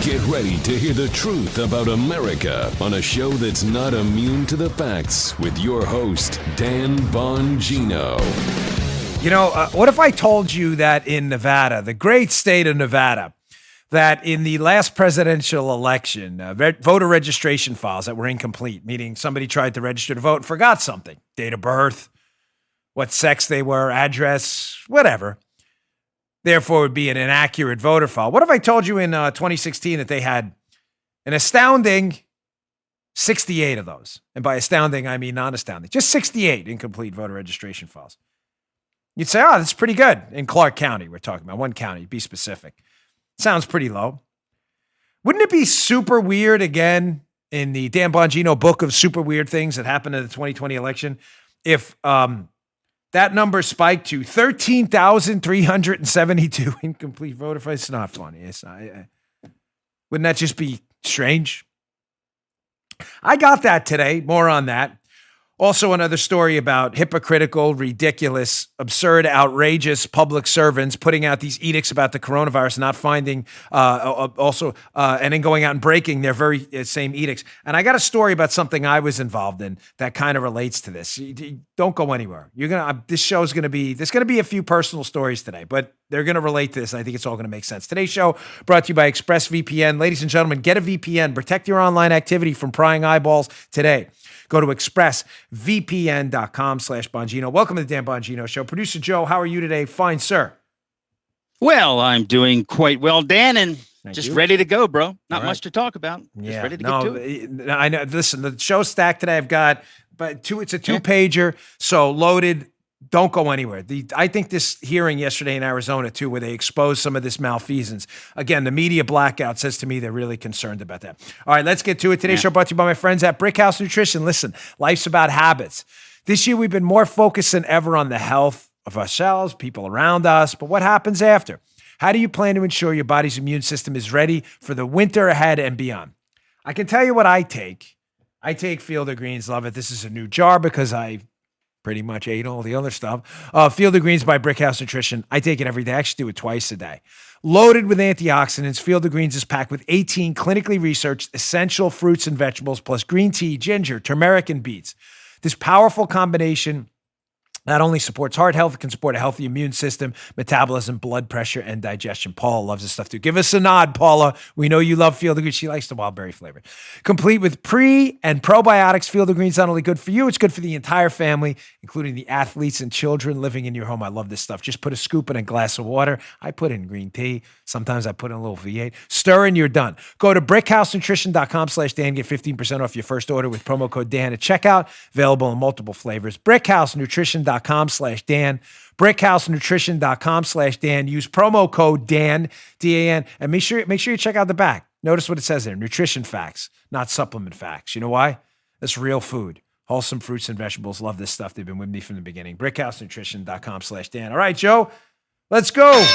Get ready to hear the truth about America on a show that's not immune to the facts with your host, Dan Bongino. You know, what if I told you that in Nevada, the great state of Nevada, that in the last presidential election, voter registration files that were incomplete, meaning somebody tried to register to vote and forgot something, date of birth, what sex they were, address, whatever. Therefore, it would be an inaccurate voter file. What if I told you in 2016 that they had an astounding 68 of those? And by astounding, I mean non-astounding. Just 68 incomplete voter registration files. You'd say, oh, that's pretty good. In Clark County, we're talking about one county, be specific. Sounds pretty low. Wouldn't it be super weird, again, in the Dan Bongino book of super weird things that happened in the 2020 election, if that number spiked to 13,372 incomplete voter files? It's not funny. It's not. Wouldn't that just be strange? I got that today. More on that. Also, another story about hypocritical, ridiculous, absurd, outrageous public servants putting out these edicts about the coronavirus, not finding, and then going out and breaking their very same edicts. And I got a story about something I was involved in that kind of relates to this. Don't go anywhere. This show is going to be, there's going to be a few personal stories today, but they're going to relate to this, and I think it's all going to make sense. Today's show brought to you by ExpressVPN. Ladies and gentlemen, get a VPN. Protect your online activity from prying eyeballs today. Go to expressvpn.com/Bongino. Welcome to the Dan Bongino Show. Producer Joe, how are you today? Fine, sir. Well, I'm doing quite well, Dan, and just ready to go, bro. Not much to talk about. Yeah, just ready to get to it. I know. Listen, the show's stacked today. I've got it's a two-pager, so loaded. Don't go anywhere. I think this hearing yesterday in Arizona, too, where they exposed some of this malfeasance. Again, the media blackout says to me they're really concerned about that. All right, let's get to it. Today's show brought to you by my friends at Brickhouse Nutrition. Listen, life's about habits. This year, we've been more focused than ever on the health of ourselves, people around us, but what happens after? How do you plan to ensure your body's immune system is ready for the winter ahead and beyond? I can tell you what I take. I take Field of Greens. Love it. This is a new jar because I pretty much ate all the other stuff. Field of Greens by Brickhouse Nutrition. I take it every day. I actually do it twice a day. Loaded with antioxidants, Field of Greens is packed with 18 clinically researched essential fruits and vegetables, plus green tea, ginger, turmeric, and beets. This powerful combination not only supports heart health, it can support a healthy immune system, metabolism, blood pressure, and digestion. Paula loves this stuff too. Give us a nod, Paula. We know you love Field of Greens. She likes the wild berry flavor. Complete with pre- and probiotics, Field of Greens is not only good for you, it's good for the entire family, including the athletes and children living in your home. I love this stuff. Just put a scoop in a glass of water. I put in green tea. Sometimes I put in a little V8. Stir and you're done. Go to brickhousenutrition.com/Dan. Get 15% off your first order with promo code Dan at checkout. Available in multiple flavors. brickhousenutrition.com/Dan. brickhousenutrition.com/Dan. Use promo code Dan, D-A-N, and make sure you check out the back. Notice what it says there, nutrition facts, not supplement facts. You know why? It's real food. Wholesome fruits and vegetables. Love this stuff. They've been with me from the beginning. brickhousenutrition.com/Dan. All right, Joe, let's go.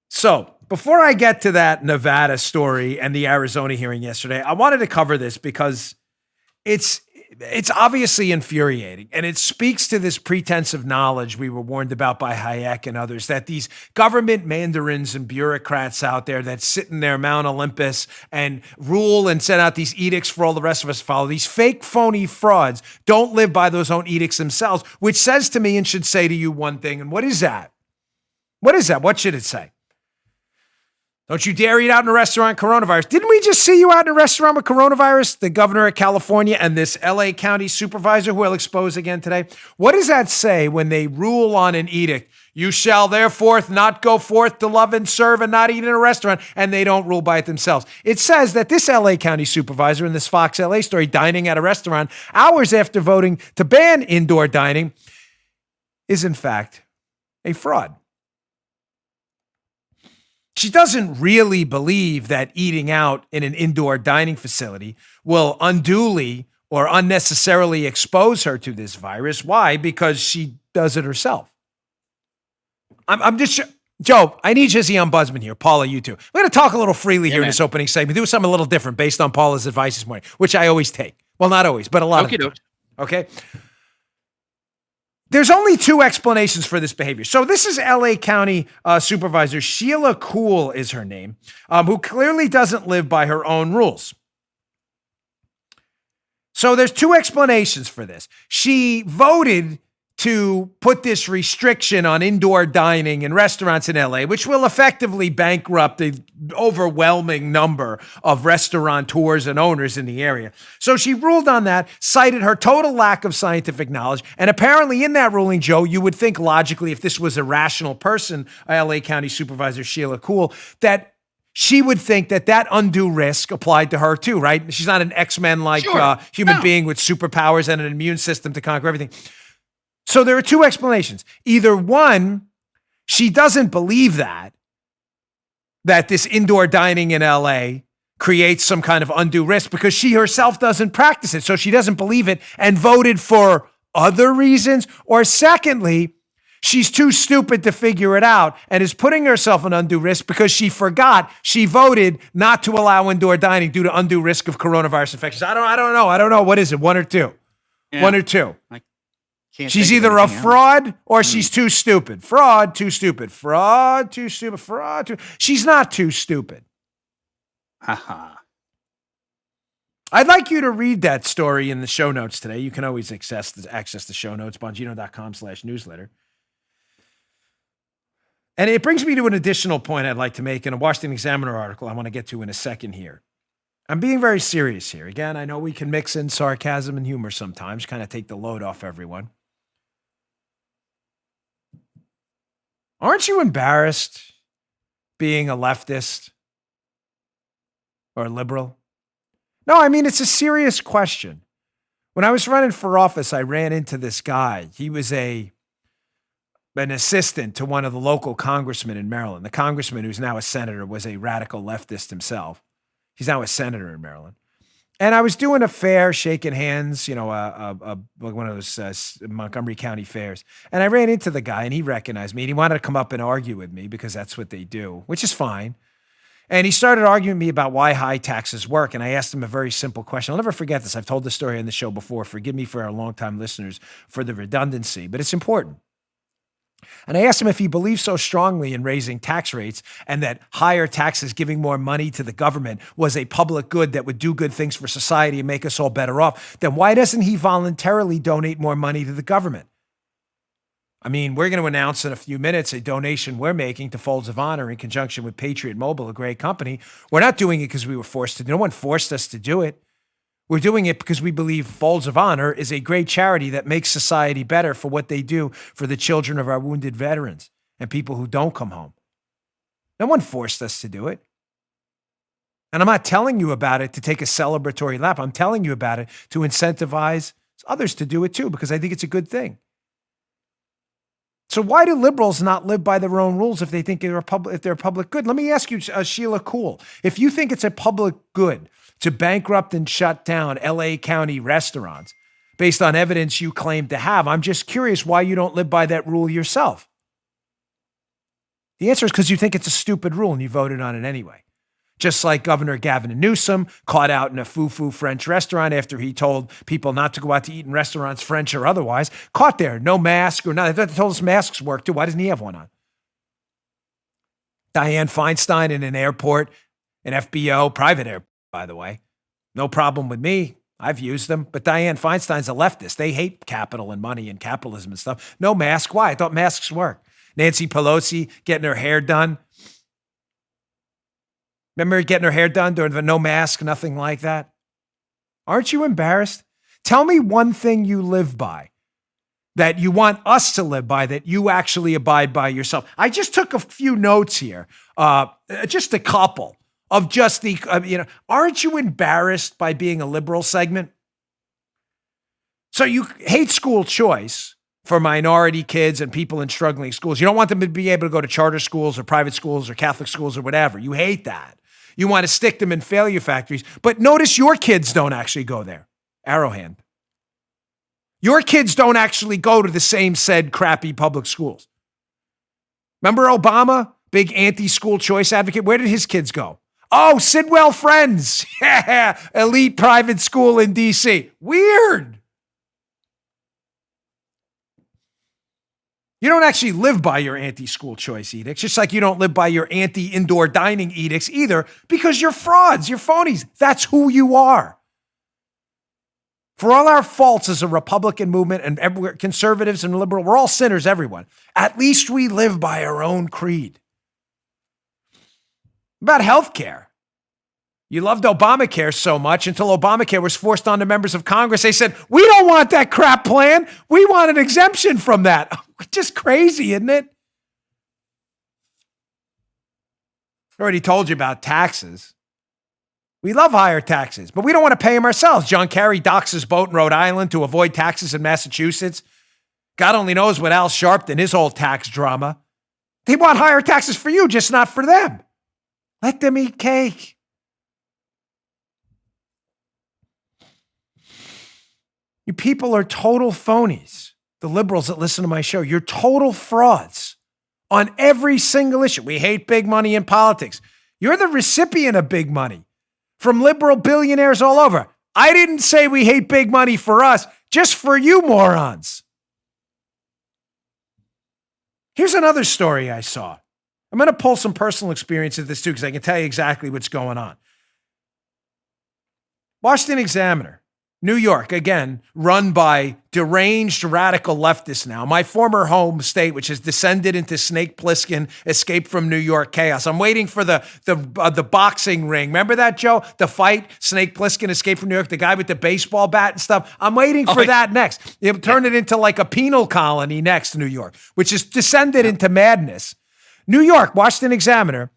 So before I get to that Nevada story and the Arizona hearing yesterday, I wanted to cover this because it's obviously infuriating, and it speaks to this pretense of knowledge we were warned about by Hayek and others, that these government mandarins and bureaucrats out there that sit in their Mount Olympus and rule and send out these edicts for all the rest of us to follow, these fake, phony frauds don't live by those own edicts themselves, which says to me and should say to you one thing, and what is that? What is that? What should it say? Don't you dare eat out in a restaurant, coronavirus. Didn't we just see you out in a restaurant with coronavirus? The governor of California and this LA County supervisor who I'll expose again today. What does that say when they rule on an edict? You shall therefore not go forth to love and serve and not eat in a restaurant, and they don't rule by it themselves. It says that this LA County supervisor in this Fox LA story dining at a restaurant hours after voting to ban indoor dining is in fact a fraud. She doesn't really believe that eating out in an indoor dining facility will unduly or unnecessarily expose her to this virus. Why? Because she does it herself. I'm just, Joe, I need you as the ombudsman here. Paula, you too. We're going to talk a little freely here in this opening segment. Do something a little different based on Paula's advice this morning, which I always take. Well, not always, but a lot of times. Okay? There's only two explanations for this behavior. So this is LA County Supervisor Sheila Cool is her name, who clearly doesn't live by her own rules. So there's two explanations for this. She voted to put this restriction on indoor dining in restaurants in LA, which will effectively bankrupt the overwhelming number of restaurateurs and owners in the area. So she ruled on that, cited her total lack of scientific knowledge. And apparently in that ruling, Joe, you would think logically, if this was a rational person, LA County Supervisor Sheila Cool, that she would think that that undue risk applied to her too, right? She's not an X-Men-like human being with superpowers and an immune system to conquer everything. So there are two explanations. Either one, she doesn't believe that this indoor dining in LA creates some kind of undue risk because she herself doesn't practice it. So she doesn't believe it and voted for other reasons. Or secondly, she's too stupid to figure it out and is putting herself in undue risk because she forgot she voted not to allow indoor dining due to undue risk of coronavirus infections. I don't know. What is it? One or two? Yeah. One or two. She's either a fraud or she's too stupid. Fraud, too stupid. Fraud, too stupid. Fraud, too. She's not too stupid. Haha. I'd like you to read that story in the show notes today. You can always access the show notes, bongino.com/newsletter. And it brings me to an additional point I'd like to make in a Washington Examiner article I want to get to in a second here. I'm being very serious here. Again, I know we can mix in sarcasm and humor sometimes, kind of take the load off everyone. Aren't you embarrassed being a leftist or a liberal? No, I mean, it's a serious question. When I was running for office, I ran into this guy. He was an assistant to one of the local congressmen in Maryland. The congressman, who's now a senator, was a radical leftist himself. He's now a senator in Maryland. And I was doing a fair, shaking hands, like one of those Montgomery County fairs. And I ran into the guy and he recognized me and he wanted to come up and argue with me because that's what they do, which is fine. And he started arguing with me about why high taxes work. And I asked him a very simple question. I'll never forget this. I've told this story on the show before. Forgive me for our longtime listeners for the redundancy, but it's important. And I asked him if he believed so strongly in raising tax rates and that higher taxes, giving more money to the government, was a public good that would do good things for society and make us all better off, then why doesn't he voluntarily donate more money to the government? I mean, we're going to announce in a few minutes a donation we're making to Folds of Honor in conjunction with Patriot Mobile, a great company. We're not doing it because we were forced to. No one forced us to do it. We're doing it because we believe Folds of Honor is a great charity that makes society better for what they do for the children of our wounded veterans and people who don't come home. No one forced us to do it. And I'm not telling you about it to take a celebratory lap. I'm telling you about it to incentivize others to do it too, because I think it's a good thing. So why do liberals not live by their own rules if they think they're a public good? Let me ask you, Sheila Cool, if you think it's a public good to bankrupt and shut down LA County restaurants based on evidence you claim to have, I'm just curious why you don't live by that rule yourself. The answer is because you think it's a stupid rule and you voted on it anyway. Just like Governor Gavin Newsom caught out in a foo-foo French restaurant after he told people not to go out to eat in restaurants, French or otherwise, caught there, no mask or nothing. They told us masks work too. Why doesn't he have one on? Dianne Feinstein in an airport, an FBO, private airport, by the way. No problem with me. I've used them. But Dianne Feinstein's a leftist. They hate capital and money and capitalism and stuff. No mask. Why? I thought masks work. Nancy Pelosi getting her hair done. Remember getting her hair done during the no mask, nothing like that? Aren't you embarrassed? Tell me one thing you live by that you want us to live by that you actually abide by yourself. I just took a few notes here, just a couple of just the, aren't you embarrassed by being a liberal segment? So you hate school choice for minority kids and people in struggling schools. You don't want them to be able to go to charter schools or private schools or Catholic schools or whatever. You hate that. You want to stick them in failure factories. But notice your kids don't actually go there. Arrowhand. Your kids don't actually go to the same said crappy public schools. Remember Obama, big anti-school choice advocate? Where did his kids go? Oh, Sidwell Friends. Yeah, elite private school in D.C. Weird. You don't actually live by your anti-school choice edicts, just like you don't live by your anti-indoor dining edicts either, because you're frauds, you're phonies. That's who you are. For all our faults as a Republican movement and conservatives and liberal, we're all sinners, everyone. At least we live by our own creed. About healthcare. You loved Obamacare so much until Obamacare was forced on the members of Congress. They said, we don't want that crap plan. We want an exemption from that. Just crazy, isn't it? I already told you about taxes. We love higher taxes, but we don't want to pay them ourselves. John Kerry docks his boat in Rhode Island to avoid taxes in Massachusetts. God only knows what Al Sharpton, his whole tax drama. They want higher taxes for you, just not for them. Let them eat cake. You people are total phonies. The liberals that listen to my show, you're total frauds on every single issue. We hate big money in politics. You're the recipient of big money from liberal billionaires all over. I didn't say we hate big money for us, just for you morons. Here's another story I saw. I'm going to pull some personal experience of this too, because I can tell you exactly what's going on. Washington Examiner, New York, again, run by deranged radical leftists now. My former home state, which has descended into Snake Plissken, escape from New York chaos. I'm waiting for the boxing ring. Remember that, Joe? The fight, Snake Plissken, escape from New York, the guy with the baseball bat and stuff. I'm waiting for that next. It turned it into like a penal colony next, New York, which has descended into madness. New York, Washington Examiner,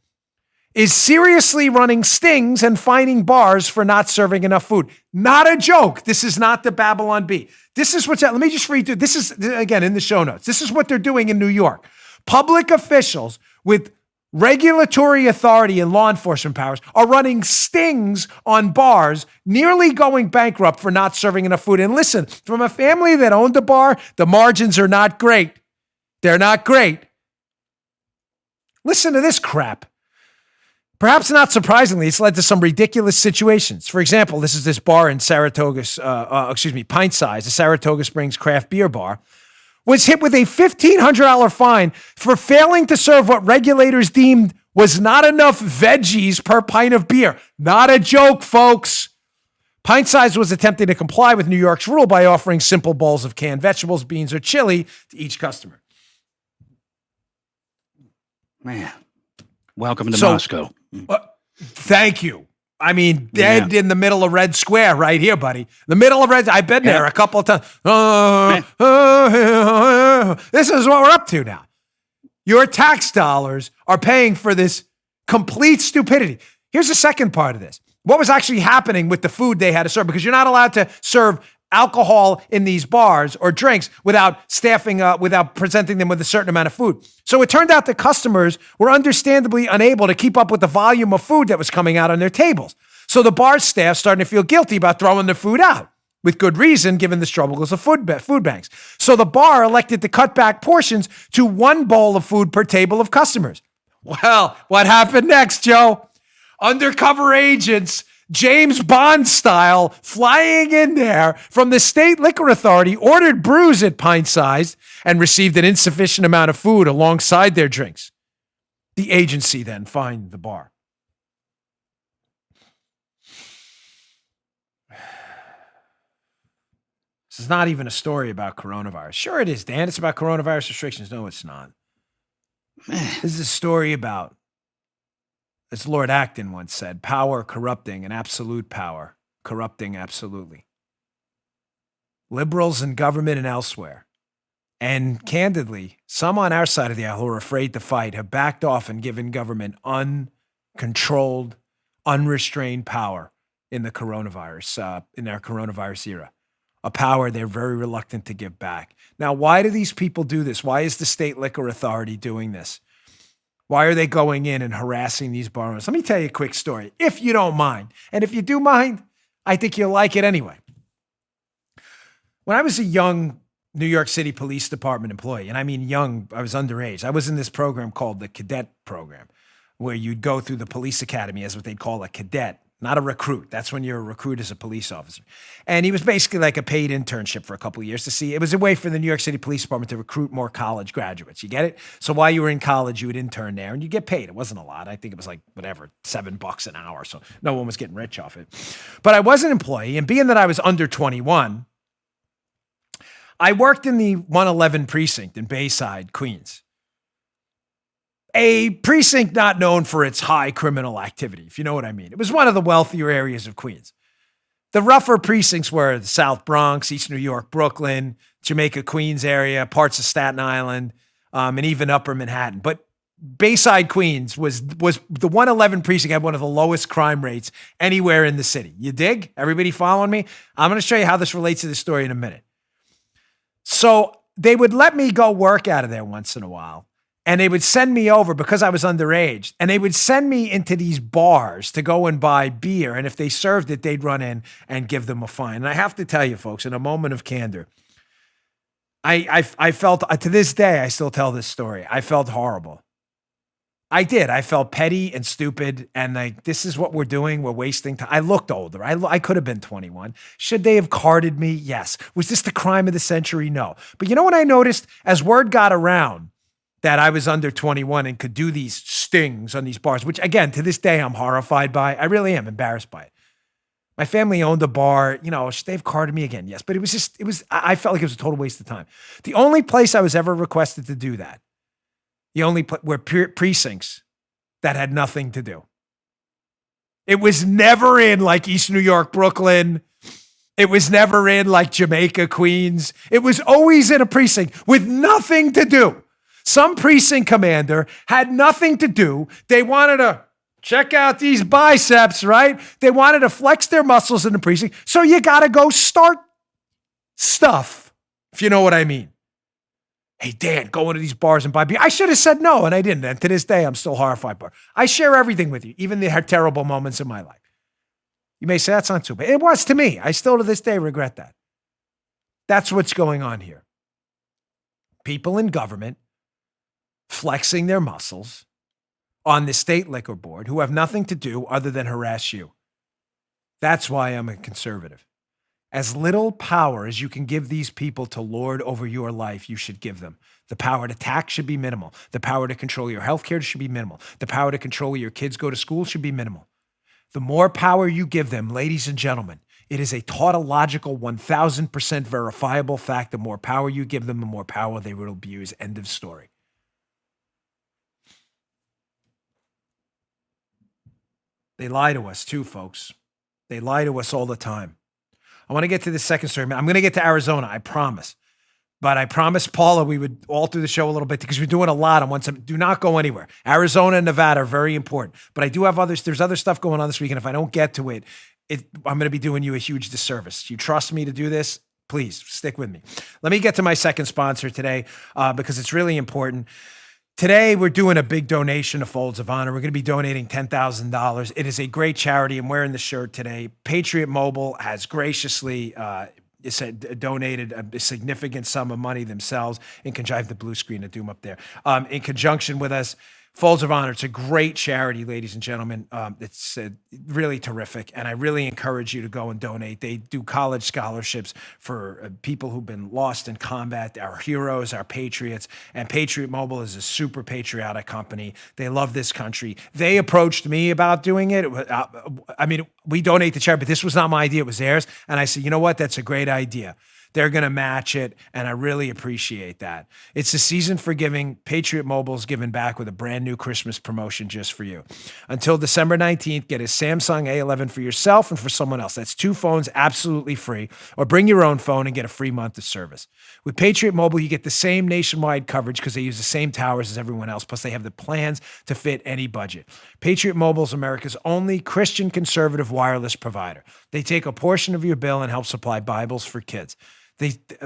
is seriously running stings and fining bars for not serving enough food. Not a joke. This is not the Babylon Bee. This is what's, let me just read through. This is, again, in the show notes. This is what they're doing in New York. Public officials with regulatory authority and law enforcement powers are running stings on bars, nearly going bankrupt for not serving enough food. And listen, from a family that owned a bar, the margins are not great. They're not great. Listen to this crap. Perhaps not surprisingly, it's led to some ridiculous situations. For example, this is this bar in Pint Size, a Saratoga Springs craft beer bar, was hit with a $1,500 fine for failing to serve what regulators deemed was not enough veggies per pint of beer. Not a joke, folks. Pint Size was attempting to comply with New York's rule by offering simple bowls of canned vegetables, beans, or chili to each customer. Man, welcome to Moscow. Thank you. I mean, dead in the middle of Red Square right here, buddy. The middle of Red. I've been there a couple of times. This is what we're up to now. Your tax dollars are paying for this complete stupidity. Here's the second part of this. What was actually happening with the food they had to serve? Because you're not allowed to serve alcohol in these bars or drinks without without presenting them with a certain amount of food. So it turned out that customers were understandably unable to keep up with the volume of food that was coming out on their tables. So the bar staff started to feel guilty about throwing their food out, with good reason, given the struggles of food banks. So the bar elected to cut back portions to one bowl of food per table of customers. Well, what happened next, Joe? Undercover agents, James Bond style, flying in there from the state liquor authority, ordered brews at pint size and received an insufficient amount of food alongside their drinks. The agency then fined the bar. This is not even a story about coronavirus. Sure it is, Dan. It's about coronavirus restrictions. No, it's not. This is a story about, as Lord Acton once said, power corrupting and absolute power corrupting absolutely. Liberals in government and elsewhere, and candidly, some on our side of the aisle who are afraid to fight have backed off and given government uncontrolled, unrestrained power in the coronavirus, in our coronavirus era. A power they're very reluctant to give back. Now, why do these people do this? Why is the state liquor authority doing this? Why are they going in and harassing these bar owners? Let me tell you a quick story, if you don't mind. And if you do mind, I think you'll like it anyway. When I was a young New York City Police Department employee, and I mean young, I was underage, I was in this program called the Cadet Program, where you'd go through the police academy as what they'd call a cadet, not a recruit. That's when you're a recruit as a police officer. And he was basically like a paid internship for a couple of years to see. It was a way for the New York City Police Department to recruit more college graduates. You get it? So while you were in college, you would intern there and you get paid. It wasn't a lot. I think it was like whatever, $7 an hour. So no one was getting rich off it. But I was an employee, and being that I was under 21, I worked in the 111 precinct in Bayside, Queens. A precinct not known for its high criminal activity, if you know what I mean. It was one of the wealthier areas of Queens. The rougher precincts were the South Bronx, East New York, Brooklyn, Jamaica, Queens area, parts of Staten Island, and even Upper Manhattan. But Bayside, Queens was the 111 precinct had one of the lowest crime rates anywhere in the city. You dig? Everybody following me? I'm going to show you how this relates to the story in a minute. So they would let me go work out of there once in a while. And they would send me over because I was underage, and they would send me into these bars to go and buy beer. And if they served it, they'd run in and give them a fine. And I have to tell you, folks, in a moment of candor, I felt, to this day, I still tell this story. I felt horrible. I did. I felt petty and stupid. And like, this is what we're doing. We're wasting time. I looked older. I could have been 21. Should they have carded me? Yes. Was this the crime of the century? No. But you know what I noticed? As word got around that I was under 21 and could do these stings on these bars, which again, to this day, I'm horrified by. I really am embarrassed by it. My family owned a bar, should they have carded me again? Yes. But I felt like it was a total waste of time. The only place I was ever requested to do that, were precincts that had nothing to do. It was never in like East New York, Brooklyn. It was never in like Jamaica, Queens. It was always in a precinct with nothing to do. Some precinct commander had nothing to do. They wanted to check out these biceps, right? They wanted to flex their muscles in the precinct. So you got to go start stuff, if you know what I mean. Hey, Dan, go into these bars and buy beer. I should have said no, and I didn't. And to this day, I'm still horrified by it. I share everything with you, even the terrible moments in my life. You may say, that's not too bad. It was to me. I still to this day regret that. That's what's going on here. People in government flexing their muscles on the state liquor board who have nothing to do other than harass you. That's why I'm a conservative. As little power as you can give these people to lord over your life, you should give them. The power to tax should be minimal. The power to control your healthcare should be minimal. The power to control where your kids go to school should be minimal. The more power you give them, ladies and gentlemen, it is a tautological 1,000% verifiable fact. The more power you give them, the more power they will abuse. End of story. They lie to us too, folks. They lie to us all the time. I want to get to the second story. I'm going to get to Arizona, I promise. But I promised Paula we would alter the show a little bit because we're doing a lot on one side. Do not go anywhere. Arizona and Nevada are very important. But I do have others. There's other stuff going on this week. And if I don't get to it, I'm going to be doing you a huge disservice. You trust me to do this? Please stick with me. Let me get to my second sponsor today because it's really important. Today, we're doing a big donation to Folds of Honor. We're going to be donating $10,000. It is a great charity. I'm wearing the shirt today. Patriot Mobile has graciously donated a significant sum of money themselves in conjunction. I have the blue screen to doom up there. In conjunction with us, Folds of Honor. It's a great charity, ladies and gentlemen. It's really terrific, and I really encourage you to go and donate. They do college scholarships for people who've been lost in combat, our heroes, our patriots, and Patriot Mobile is a super patriotic company. They love this country. They approached me about doing it. We donate to charity, but this was not my idea. It was theirs, and I said, you know what? That's a great idea. They're going to match it, and I really appreciate that. It's the season for giving. Patriot Mobile's giving back with a brand new Christmas promotion just for you. Until December 19th, get a Samsung A11 for yourself and for someone else. That's 2 phones absolutely free, or bring your own phone and get a free month of service. With Patriot Mobile, you get the same nationwide coverage because they use the same towers as everyone else, plus they have the plans to fit any budget. Patriot Mobile is America's only Christian conservative wireless provider. They take a portion of your bill and help supply Bibles for kids.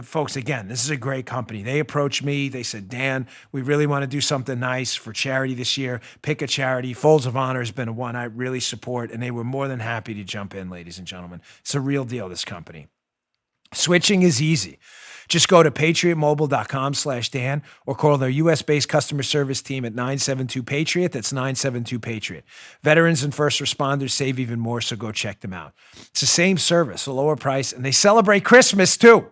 Folks, again, this is a great company. They approached me. They said, Dan, we really want to do something nice for charity this year. Pick a charity. Folds of Honor has been one I really support, and they were more than happy to jump in, ladies and gentlemen. It's a real deal, this company. Switching is easy. Just go to patriotmobile.com/Dan or call their U.S.-based customer service team at 972-PATRIOT. That's 972-PATRIOT. Veterans and first responders save even more, so go check them out. It's the same service, a lower price, and they celebrate Christmas too.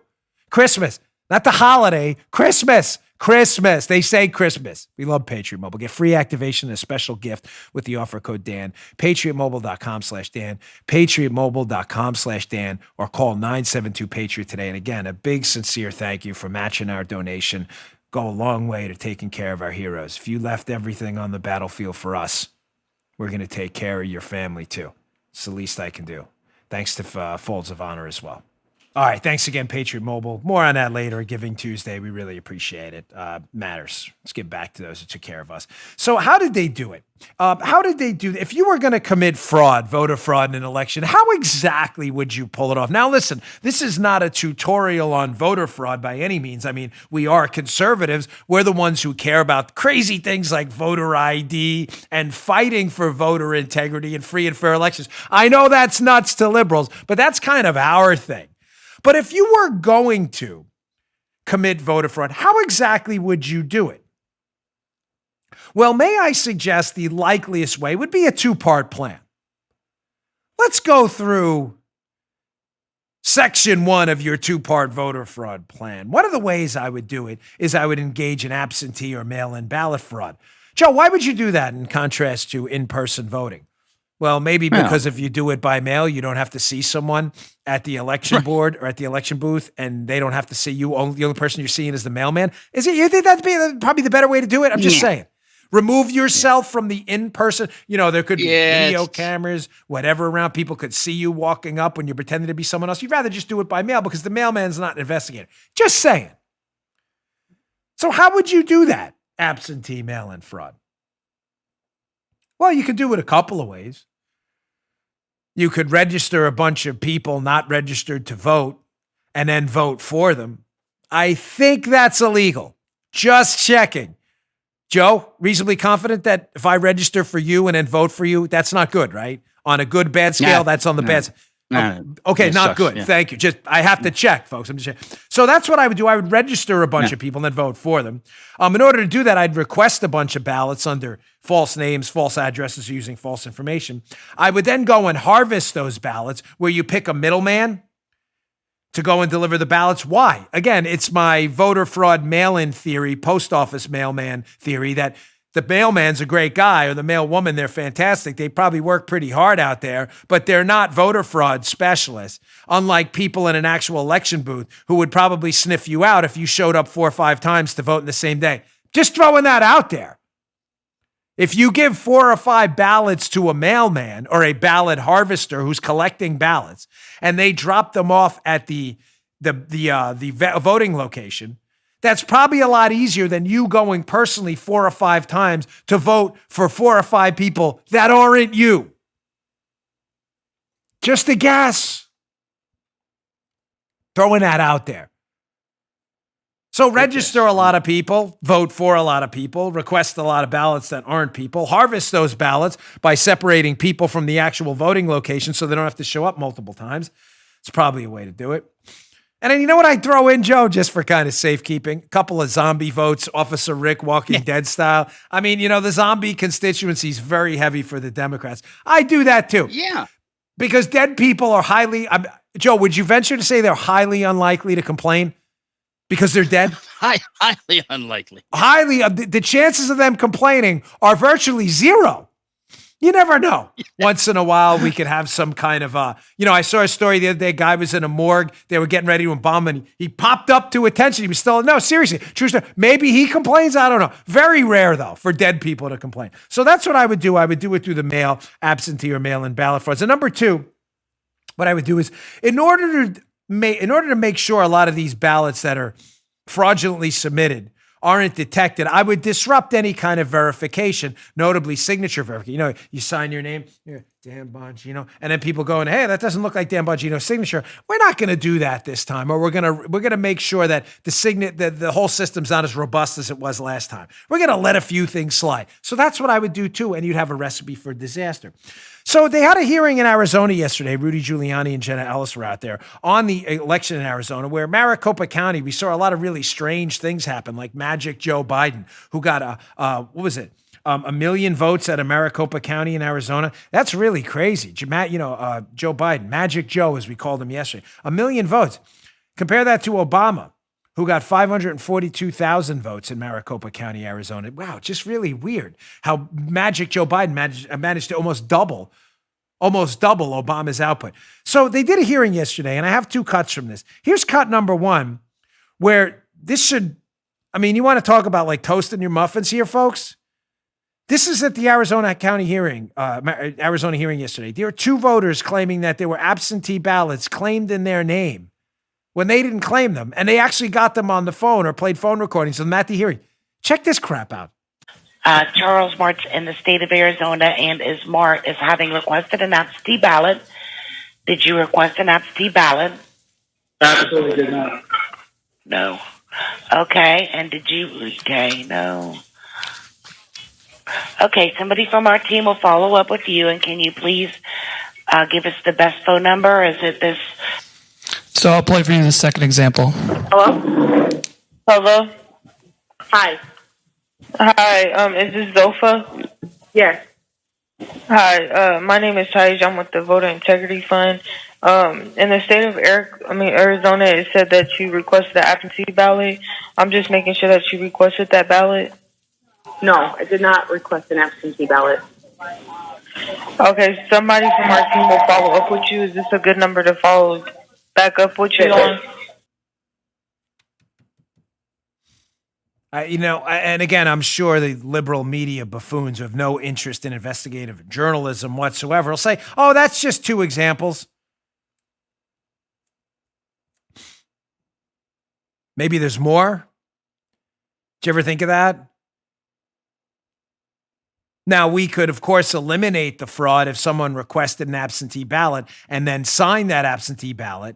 Christmas, not the holiday, Christmas. Christmas. They say Christmas. We love Patriot Mobile. Get free activation and a special gift with the offer code Dan. PatriotMobile.com/Dan. PatriotMobile.com/Dan or call 972-PATRIOT today. And again, a big, sincere thank you for matching our donation. Go a long way to taking care of our heroes. If you left everything on the battlefield for us, we're going to take care of your family too. It's the least I can do. Thanks to Folds of Honor as well. All right. Thanks again, Patriot Mobile. More on that later. Giving Tuesday. We really appreciate it. Matters. Let's get back to those who took care of us. So how did they do it? How did they do? If you were going to commit fraud, voter fraud in an election, how exactly would you pull it off? Now, listen, this is not a tutorial on voter fraud by any means. I mean, we are conservatives. We're the ones who care about crazy things like voter ID and fighting for voter integrity and free and fair elections. I know that's nuts to liberals, but that's kind of our thing. But if you were going to commit voter fraud, how exactly would you do it? Well, may I suggest the likeliest way would be a two-part plan. Let's go through section 1 of your two-part voter fraud plan. One of the ways I would do it is I would engage in absentee or mail-in ballot fraud. Joe, why would you do that in contrast to in-person voting? Well, maybe because if you do it by mail, you don't have to see someone at the election board or at the election booth, and they don't have to see you. The only person you're seeing is the mailman. Is it? You think that'd be probably the better way to do it? I'm just saying. Remove yourself from the in-person. You know, there could be video cameras, whatever around. People could see you walking up when you're pretending to be someone else. You'd rather just do it by mail because the mailman's not an investigator. Just saying. So how would you do that? Absentee mail-in fraud. Well, you could do it a couple of ways. You could register a bunch of people not registered to vote and then vote for them. I think that's illegal. Just checking. Joe, reasonably confident that if I register for you and then vote for you, that's not good, right? On a good, bad scale, that's on the bad scale. Okay, not good. Yeah. Thank you. Just I have to check, folks. I'm just checking. So that's what I would do. I would register a bunch of people and then vote for them. In order to do that, I'd request a bunch of ballots under false names, false addresses, using false information. I would then go and harvest those ballots where you pick a middleman to go and deliver the ballots. Why? Again, it's my voter fraud mail-in theory, post office mailman theory, that the mailman's a great guy or the mailwoman, they're fantastic. They probably work pretty hard out there, but they're not voter fraud specialists, unlike people in an actual election booth who would probably sniff you out if you showed up 4 or 5 times to vote in the same day. Just throwing that out there. If you give 4 or 5 ballots to a mailman or a ballot harvester who's collecting ballots and they drop them off at the voting location, that's probably a lot easier than you going personally 4 or 5 times to vote for 4 or 5 people that aren't you. Just a guess. Throwing that out there. So register a lot of people, vote for a lot of people, request a lot of ballots that aren't people, harvest those ballots by separating people from the actual voting location so they don't have to show up multiple times. It's probably a way to do it. And then you know what I throw in, Joe, just for kind of safekeeping? A couple of zombie votes, Officer Rick Walking Dead style. I mean, you know, the zombie constituency is very heavy for the Democrats. I do that too. Yeah. Because dead people are Joe, would you venture to say they're highly unlikely to complain because they're dead? Highly unlikely. The chances of them complaining are virtually zero. You never know. Once in a while, we could have some kind of, I saw a story the other day. A guy was in a morgue. They were getting ready to embalm him. He popped up to attention. He was still, no, seriously, true story. Maybe he complains. I don't know. Very rare, though, for dead people to complain. So that's what I would do. I would do it through the mail, absentee or mail-in ballot frauds. And number 2, what I would do is, in order to make sure a lot of these ballots that are fraudulently submitted aren't detected, I would disrupt any kind of verification, notably signature verification. You know, you sign your name, Dan Bongino, and then people going, "Hey, that doesn't look like Dan Bongino's signature." We're not going to do that this time, or we're gonna make sure that the whole system's not as robust as it was last time. We're gonna let a few things slide. So that's what I would do too, and you'd have a recipe for disaster. So they had a hearing in Arizona yesterday. Rudy Giuliani and Jenna Ellis were out there on the election in Arizona, where Maricopa County, we saw a lot of really strange things happen, like Magic Joe Biden, who got what was it? 1,000,000 votes at Maricopa County in Arizona. That's really crazy. Joe Biden, Magic Joe, as we called him yesterday, 1,000,000 votes. Compare that to Obama, who got 542,000 votes in Maricopa County, Arizona. Wow, just really weird how Magic Joe Biden managed to almost double Obama's output. So they did a hearing yesterday, and I have two cuts from this. Here's cut number one, where this should, you want to talk about like toasting your muffins here, folks? This is at the Arizona hearing yesterday. There were two voters claiming that there were absentee ballots claimed in their name when they didn't claim them. And they actually got them on the phone or played phone recordings of them at the hearing. Check this crap out. Charles Mart's in the state of Arizona, and is having requested an absentee ballot. Did you request an absentee ballot? Absolutely did not. No. Okay, and did you? Okay, no. Okay, somebody from our team will follow up with you, and can you please give us the best phone number? Is it this? So I'll play for you the second example. Hello? Hello? Hi. Hi, is this Zofa? Yes. Hi, my name is Taj. I'm with the Voter Integrity Fund. In the state of Arizona, it said that you requested the absentee ballot. I'm just making sure that you requested that ballot. No, I did not request an absentee ballot. Okay, somebody from our team will follow up with you. Is this a good number to follow back up with you on? And again, I'm sure the liberal media buffoons who have no interest in investigative journalism whatsoever will say, "Oh, that's just two examples." Maybe there's more. Did you ever think of that? Now, we could, of course, eliminate the fraud if someone requested an absentee ballot and then signed that absentee ballot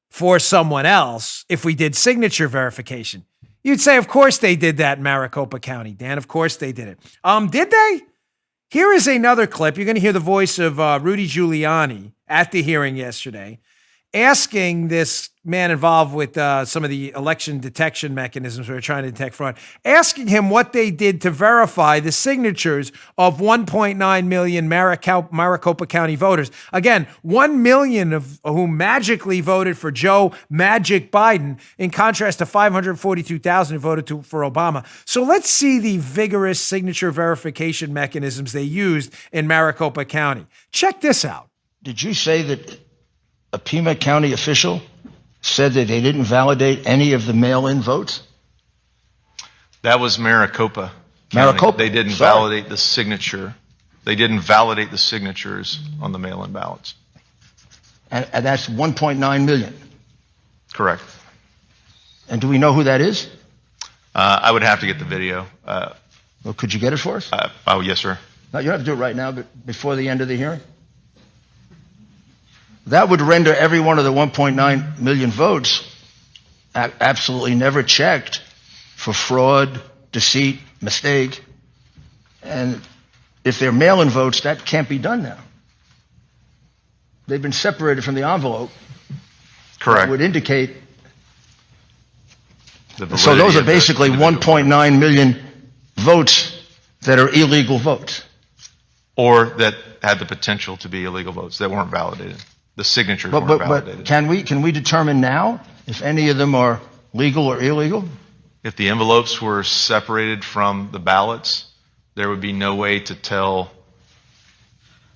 for someone else if we did signature verification. You'd say, of course they did that in Maricopa County, Dan. Of course they did it. Did they? Here is another clip. You're going to hear the voice of Rudy Giuliani at the hearing yesterday, asking this man involved with some of the election detection mechanisms we were trying to detect fraud, asking him what they did to verify the signatures of 1.9 million Maricopa County voters. Again, 1 million of whom magically voted for Joe Magic Biden, in contrast to 542,000 who voted for Obama. So let's see the vigorous signature verification mechanisms they used in Maricopa County. Check this out. Did you say that a Pima County official said that they didn't validate any of the mail-in votes? That was Maricopa. Maricopa. They didn't validate the signature. They didn't validate the signatures on the mail-in ballots. And that's 1.9 million. Correct. And do we know who that is? I would have to get the video. Well, could you get it for us? Oh, yes, sir. No, you don't have to do it right now, but before the end of the hearing? That would render every one of the 1.9 million votes absolutely never checked for fraud, deceit, mistake. And if they're mail-in votes, that can't be done now. They've been separated from the envelope. Correct. That would indicate. So those are basically 1.9 million votes that are illegal votes. Or that had the potential to be illegal votes that weren't validated. The signatures weren't validated. But can we determine now if any of them are legal or illegal? If the envelopes were separated from the ballots, there would be no way to tell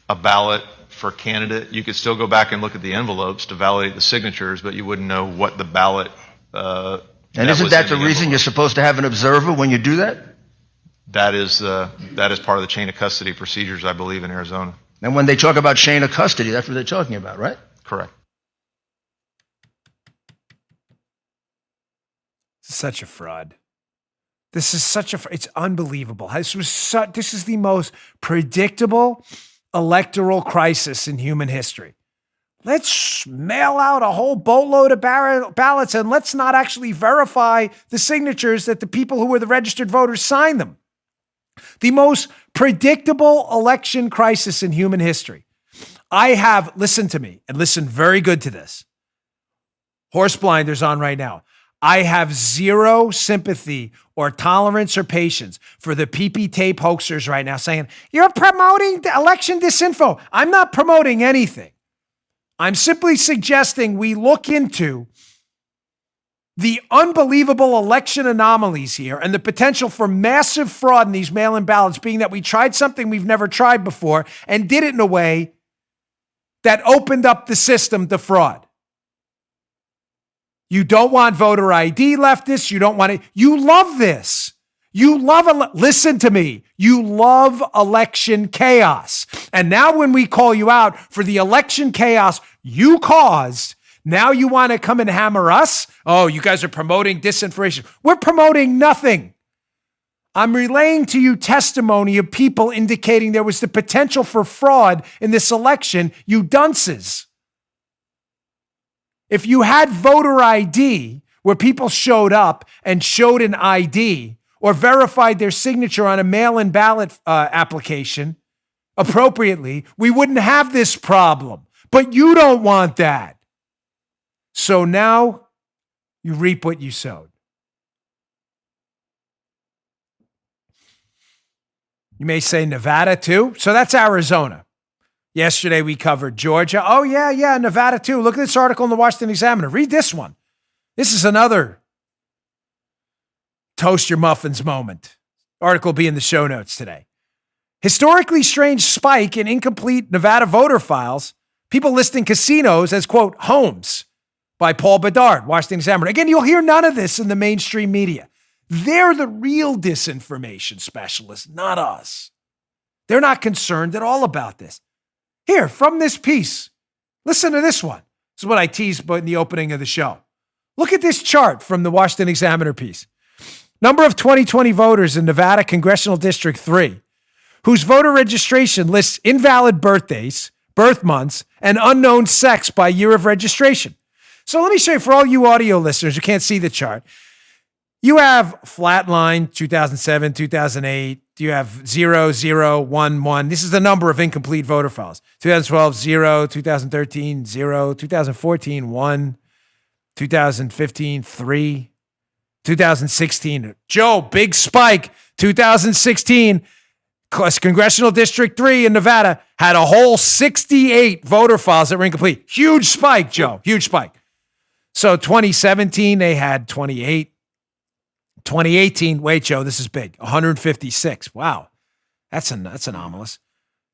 a ballot for candidate. You could still go back and look at the envelopes to validate the signatures, but you wouldn't know what the ballot. And isn't that the reason you're supposed to have an observer when you do that? That is part of the chain of custody procedures, I believe, in Arizona. And when they talk about chain of custody, that's what they're talking about, right? Correct. Such a fraud. This is it's unbelievable. This is the most predictable electoral crisis in human history. Let's mail out a whole boatload of ballots and let's not actually verify the signatures that the people who were the registered voters signed them. The most predictable election crisis in human history. Listen to me and listen very good to this. Horse blinders on right now. I have zero sympathy or tolerance or patience for the PP tape hoaxers right now saying, you're promoting the election disinfo. I'm not promoting anything. I'm simply suggesting we look into the unbelievable election anomalies here and the potential for massive fraud in these mail-in ballots, being that we tried something we've never tried before and did it in a way that opened up the system to fraud. You don't want voter ID, leftists. You don't want it. You love this. You love, listen to me. You love election chaos. And now when we call you out for the election chaos you caused, now you want to come and hammer us? Oh, you guys are promoting disinformation. We're promoting nothing. I'm relaying to you testimony of people indicating there was the potential for fraud in this election, you dunces. If you had voter ID where people showed up and showed an ID or verified their signature on a mail-in ballot application appropriately, we wouldn't have this problem. But you don't want that. So now you reap what you sowed. You may say Nevada too. So that's Arizona. Yesterday we covered Georgia. Oh, yeah, Nevada too. Look at this article in the Washington Examiner. Read this one. This is another toast your muffins moment. Article will be in the show notes today. Historically strange spike in incomplete Nevada voter files. People listing casinos as, quote, homes, by Paul Bedard, Washington Examiner. Again, you'll hear none of this in the mainstream media. They're the real disinformation specialists, not us. They're not concerned at all about this. Here, from this piece, listen to this one. This is what I teased in the opening of the show. Look at this chart from the Washington Examiner piece. Number of 2020 voters in Nevada Congressional District 3, whose voter registration lists invalid birthdays, birth months, and unknown sex by year of registration. So let me show you, for all you audio listeners who can't see the chart, you have flatline 2007, 2008. You have 0, 0, 1, 1. This is the number of incomplete voter files. 2012, 0. 2013, 0. 2014, 1. 2015, 3. 2016, Joe, big spike. 2016, Congressional District 3 in Nevada had a whole 68 voter files that were incomplete. Huge spike, Joe. Huge spike. So 2017, they had 28. 2018, wait, Joe, this is big. 156. Wow. That's anomalous.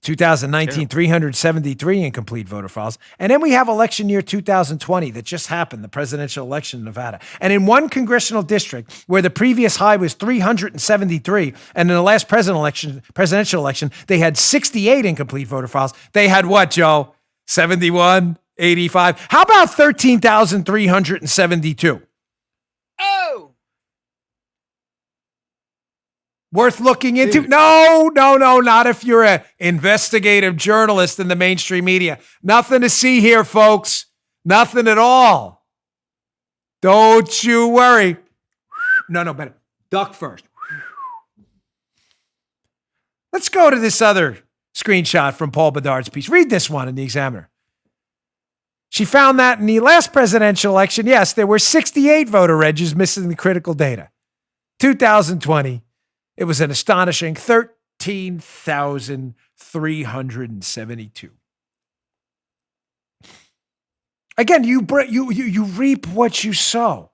2019, 373 incomplete voter files. And then we have election year 2020 that just happened, the presidential election in Nevada. And in one congressional district where the previous high was 373, and in the last presidential election, they had 68 incomplete voter files. They had what, Joe? 71, 85. How about 13,372? Oh! Worth looking into? Dude. No, not if you're an investigative journalist in the mainstream media. Nothing to see here, folks. Nothing at all. Don't you worry. No, better. Duck first. Let's go to this other screenshot from Paul Bedard's piece. Read this one in the Examiner. She found that in the last presidential election, yes, there were 68 voter regs missing the critical data. 2020. It was an astonishing 13,372. Again, you reap what you sow.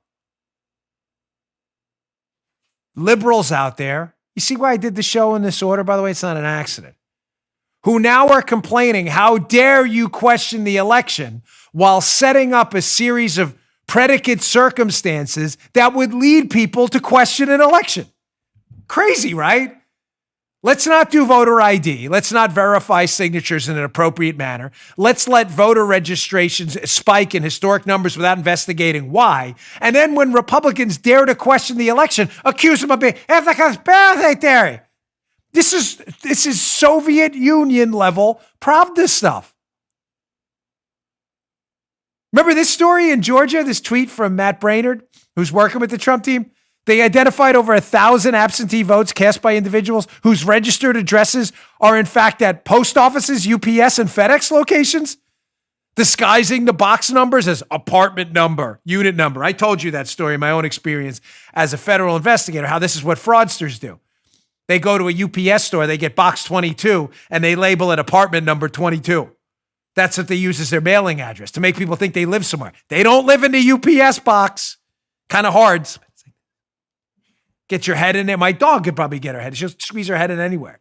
Liberals out there, you see why I did the show in this order? By the way, it's not an accident. Who now are complaining, how dare you question the election while setting up a series of predicate circumstances that would lead people to question an election. Crazy, right? Let's not do voter ID. Let's not verify signatures in an appropriate manner. Let's let voter registrations spike in historic numbers without investigating why. And then when Republicans dare to question the election, accuse them of being, it's a conspiracy theory. This is Soviet Union level Pravda stuff. Remember this story in Georgia, this tweet from Matt Brainerd, who's working with the Trump team? They identified over 1,000 absentee votes cast by individuals whose registered addresses are in fact at post offices, UPS, and FedEx locations, disguising the box numbers as apartment number, unit number. I told you that story in my own experience as a federal investigator, how this is what fraudsters do. They go to a UPS store, they get box 22, and they label it apartment number 22. That's what they use as their mailing address to make people think they live somewhere. They don't live in the UPS box. Kind of hard. Get your head in there. My dog could probably get her head. She'll squeeze her head in anywhere.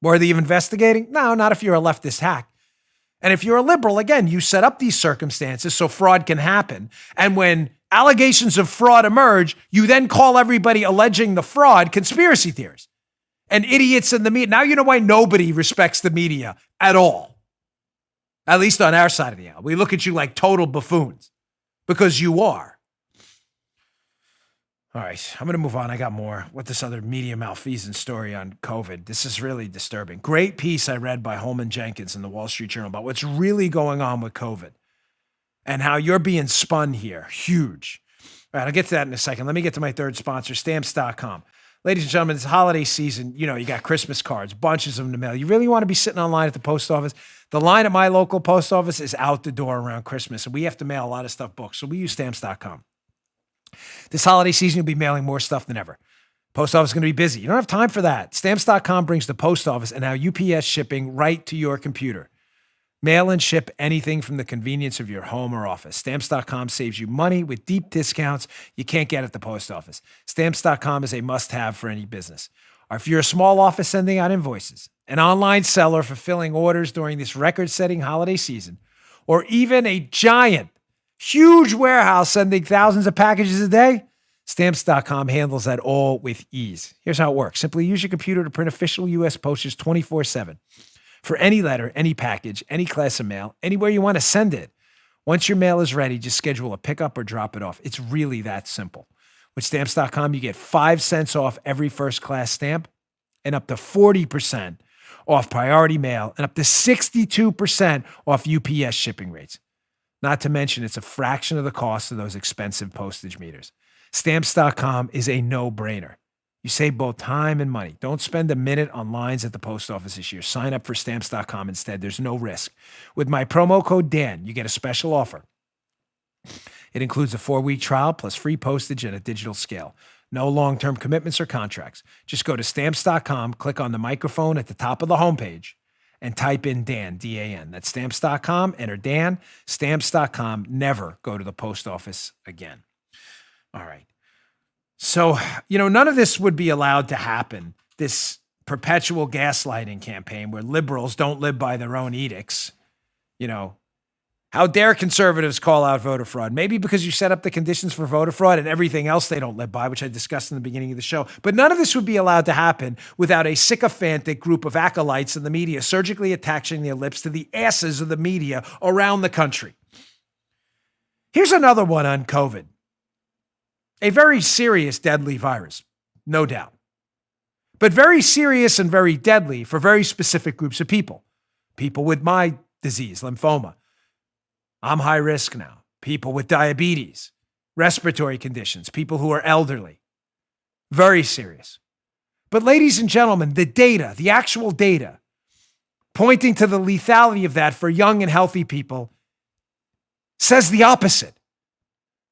Worthy of investigating? No, not if you're a leftist hack. And if you're a liberal, again, you set up these circumstances so fraud can happen. And when allegations of fraud emerge, you then call everybody alleging the fraud conspiracy theorists and idiots in the media. Now you know why nobody respects the media at all. At least on our side of the aisle. We look at you like total buffoons because you are. All right, I'm going to move on. I got more. What this other media malfeasance story on COVID. This is really disturbing. Great piece I read by Holman Jenkins in the Wall Street Journal about what's really going on with COVID and how you're being spun here. Huge. All right, I'll get to that in a second. Let me get to my third sponsor, Stamps.com. Ladies and gentlemen, it's holiday season. You know, you got Christmas cards, bunches of them to mail. You really want to be sitting online at the post office? The line at my local post office is out the door around Christmas, and we have to mail a lot of stuff books. So we use Stamps.com. This holiday season, you'll be mailing more stuff than ever. Post office is going to be busy. You don't have time for that. Stamps.com brings the post office and now UPS shipping right to your computer. Mail and ship anything from the convenience of your home or office. Stamps.com saves you money with deep discounts you can't get at the post office. Stamps.com is a must-have for any business. Or if you're a small office sending out invoices, an online seller fulfilling orders during this record-setting holiday season, or even a giant huge warehouse sending thousands of packages a day, Stamps.com handles that all with ease. Here's how it works. Simply use your computer to print official U.S. postage 24/7 for any letter, any package, any class of mail, anywhere you want to send it. Once your mail is ready, just schedule a pickup or drop it off. It's really that simple. With Stamps.com, you get 5 cents off every first-class stamp and up to 40% off priority mail and up to 62% off UPS shipping rates. Not to mention, it's a fraction of the cost of those expensive postage meters. Stamps.com is a no-brainer. You save both time and money. Don't spend a minute on lines at the post office this year. Sign up for Stamps.com instead. There's no risk. With my promo code Dan, you get a special offer. It includes a 4-week trial plus free postage and a digital scale. No long-term commitments or contracts. Just go to Stamps.com, click on the microphone at the top of the homepage, and type in Dan, D-A-N. That's Stamps.com, enter Dan, Stamps.com, never go to the post office again. All right. So, none of this would be allowed to happen, this perpetual gaslighting campaign where liberals don't live by their own edicts. How dare conservatives call out voter fraud? Maybe because you set up the conditions for voter fraud and everything else they don't live by, which I discussed in the beginning of the show. But none of this would be allowed to happen without a sycophantic group of acolytes in the media surgically attaching their lips to the asses of the media around the country. Here's another one on COVID. A very serious, deadly virus, no doubt. But very serious and very deadly for very specific groups of people. People with my disease, lymphoma. I'm high risk now. People with diabetes, respiratory conditions, people who are elderly. Very serious. But ladies and gentlemen, the data, the actual data, pointing to the lethality of that for young and healthy people, says the opposite.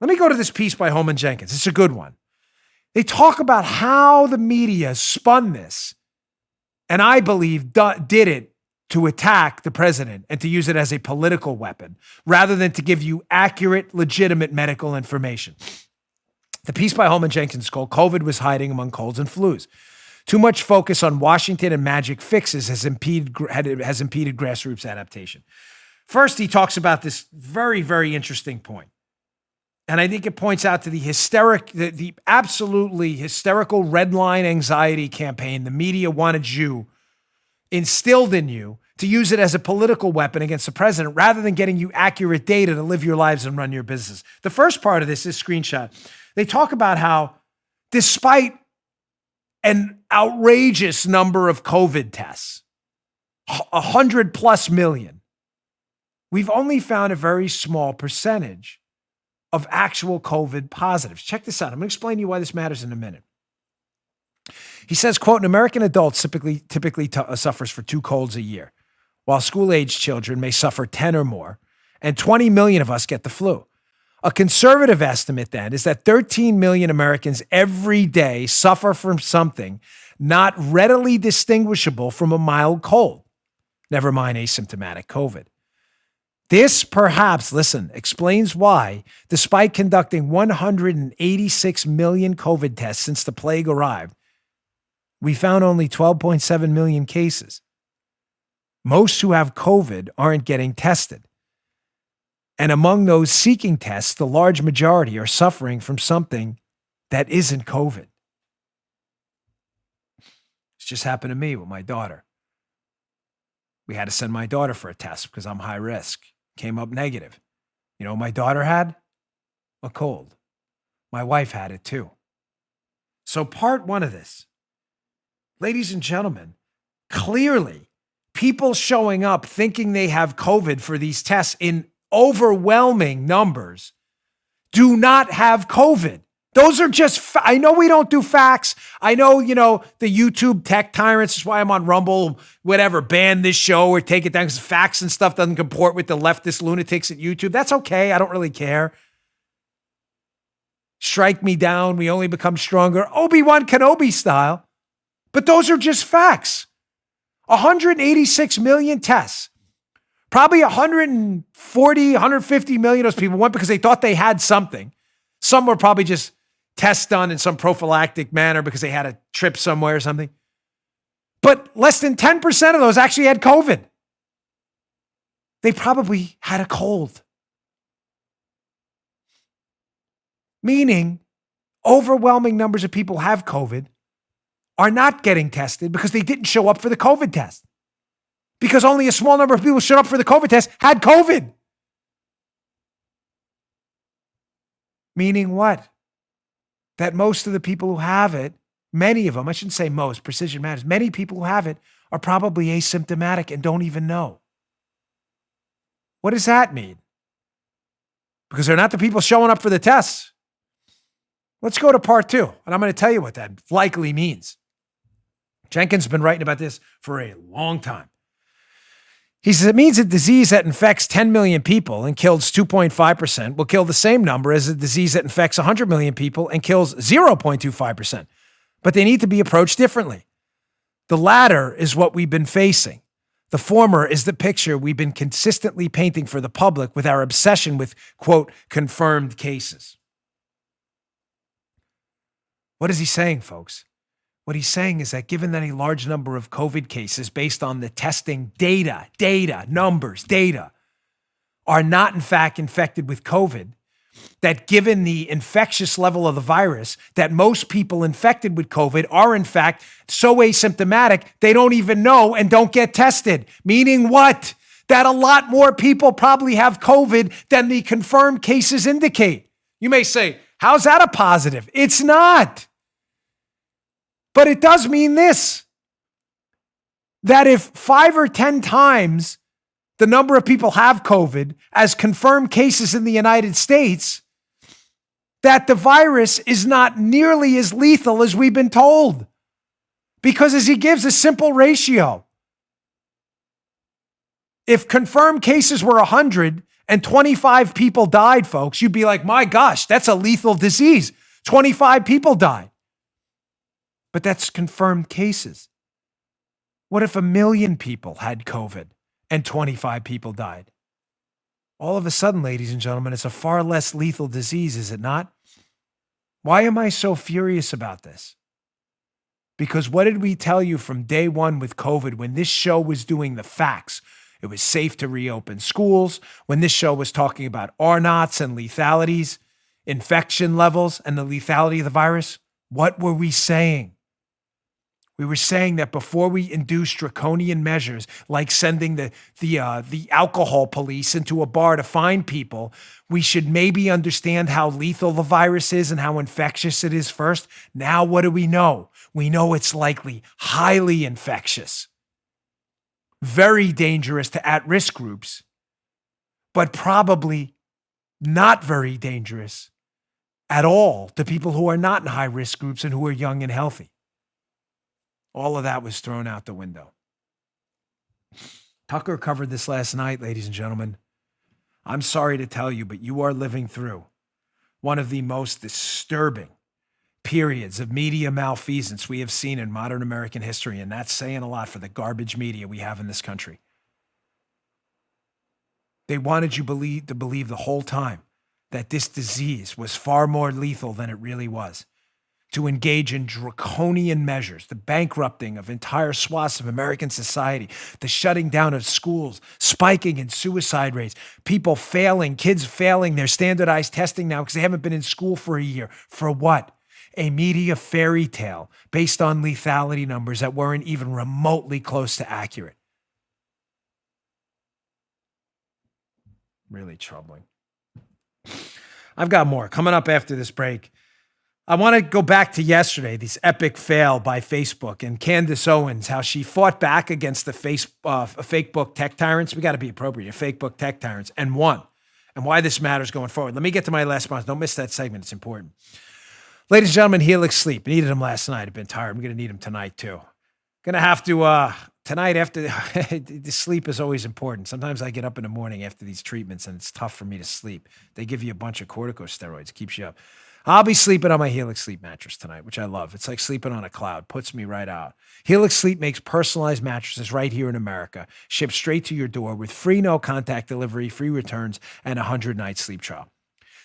Let me go to this piece by Holman Jenkins. It's a good one. They talk about how the media spun this, and I believe did it to attack the president and to use it as a political weapon rather than to give you accurate, legitimate medical information. The piece by Holman Jenkins is called COVID Was Hiding Among Colds and Flus. Too much focus on Washington and magic fixes has impeded grassroots adaptation. First, he talks about this very, very interesting point. And I think it points out to the absolutely hysterical red line anxiety campaign the media wanted you, instilled in you, to use it as a political weapon against the president rather than getting you accurate data to live your lives and run your business. The first part of this screenshot. They talk about how despite an outrageous number of COVID tests, 100+ million. We've only found a very small percentage of actual COVID positives. Check this out. I'm going to explain to you why this matters in a minute. He says, quote, an American adult typically suffers for 2 colds a year, while school-aged children may suffer 10 or more, and 20 million of us get the flu. A conservative estimate then is that 13 million Americans every day suffer from something not readily distinguishable from a mild cold, never mind asymptomatic COVID. This perhaps, listen, explains why, despite conducting 186 million COVID tests since the plague arrived, we found only 12.7 million cases. Most who have COVID aren't getting tested. And among those seeking tests, the large majority are suffering from something that isn't COVID. This just happened to me with my daughter. We had to send my daughter for a test because I'm high risk. Came up negative. You know what my daughter had? A cold. My wife had it too. So part one of this, ladies and gentlemen, clearly people showing up thinking they have COVID for these tests in overwhelming numbers do not have COVID. Those are just, I know we don't do facts. I know, the YouTube tech tyrants, is why I'm on Rumble, whatever, ban this show or take it down because facts and stuff doesn't comport with the leftist lunatics at YouTube. That's okay. I don't really care. Strike me down. We only become stronger. Obi-Wan Kenobi style. But those are just facts. 186 million tests. Probably 140, 150 million of those people went because they thought they had something. Some were probably just tests done in some prophylactic manner because they had a trip somewhere or something. But less than 10% of those actually had COVID. They probably had a cold. Meaning, overwhelming numbers of people have COVID, are not getting tested because they didn't show up for the COVID test. Because only a small number of people showed up for the COVID test had COVID. Meaning what? That most of the people who have it, many of them, I shouldn't say most, precision matters, many people who have it are probably asymptomatic and don't even know. What does that mean? Because they're not the people showing up for the tests. Let's go to part 2, and I'm going to tell you what that likely means. Jenkins has been writing about this for a long time. He says it means a disease that infects 10 million people and kills 2.5% will kill the same number as a disease that infects 100 million people and kills 0.25%. But they need to be approached differently. The latter is what we've been facing. The former is the picture we've been consistently painting for the public with our obsession with, quote, confirmed cases. What is he saying, folks? What he's saying is that given that a large number of COVID cases based on the testing data, numbers, are not in fact infected with COVID, that given the infectious level of the virus, that most people infected with COVID are in fact so asymptomatic, they don't even know and don't get tested. Meaning what? That a lot more people probably have COVID than the confirmed cases indicate. You may say, how's that a positive? It's not. But it does mean this, that if 5 or 10 times the number of people have COVID as confirmed cases in the United States, that the virus is not nearly as lethal as we've been told. Because as he gives a simple ratio, if confirmed cases were 100 and 25 people died, folks, you'd be like, my gosh, that's a lethal disease. 25 people died. But that's confirmed cases. What if 1 million people had COVID and 25 people died? All of a sudden, ladies and gentlemen, it's a far less lethal disease, is it not? Why am I so furious about this? Because what did we tell you from day one with COVID when this show was doing the facts? It was safe to reopen schools. When this show was talking about R-naughts and lethalities, infection levels and the lethality of the virus, what were we saying? We were saying that before we induce draconian measures like sending the alcohol police into a bar to find people, we should maybe understand how lethal the virus is and how infectious it is first. Now, what do we know? We know it's likely highly infectious, very dangerous to at-risk groups, but probably not very dangerous at all to people who are not in high-risk groups and who are young and healthy. All of that was thrown out the window. Tucker covered this last night, ladies and gentlemen. I'm sorry to tell you, but you are living through one of the most disturbing periods of media malfeasance we have seen in modern American history, and that's saying a lot for the garbage media we have in this country. They wanted you to believe the whole time that this disease was far more lethal than it really was, to engage in draconian measures, the bankrupting of entire swaths of American society, the shutting down of schools, spiking in suicide rates, people failing, kids failing their standardized testing now because they haven't been in school for a year. For what? A media fairy tale based on lethality numbers that weren't even remotely close to accurate. Really troubling. I've got more coming up after this break. I want to go back to yesterday, this epic fail by Facebook and Candace Owens, how she fought back against the Facebook tech tyrants. We got to be appropriate, Facebook tech tyrants, and won, and why this matters going forward. Let me get to my last sponsor. Don't miss that segment. It's important. Ladies and gentlemen, Helix Sleep. Needed them last night. I've been tired. I'm going to need them tonight too. Going to have to, tonight after, the sleep is always important. Sometimes I get up in the morning after these treatments and it's tough for me to sleep. They give you a bunch of corticosteroids, keeps you up. I'll be sleeping on my Helix Sleep mattress tonight, which I love. It's like sleeping on a cloud, puts me right out. Helix Sleep makes personalized mattresses right here in America, shipped straight to your door with free no-contact delivery, free returns, and a 100-night sleep trial.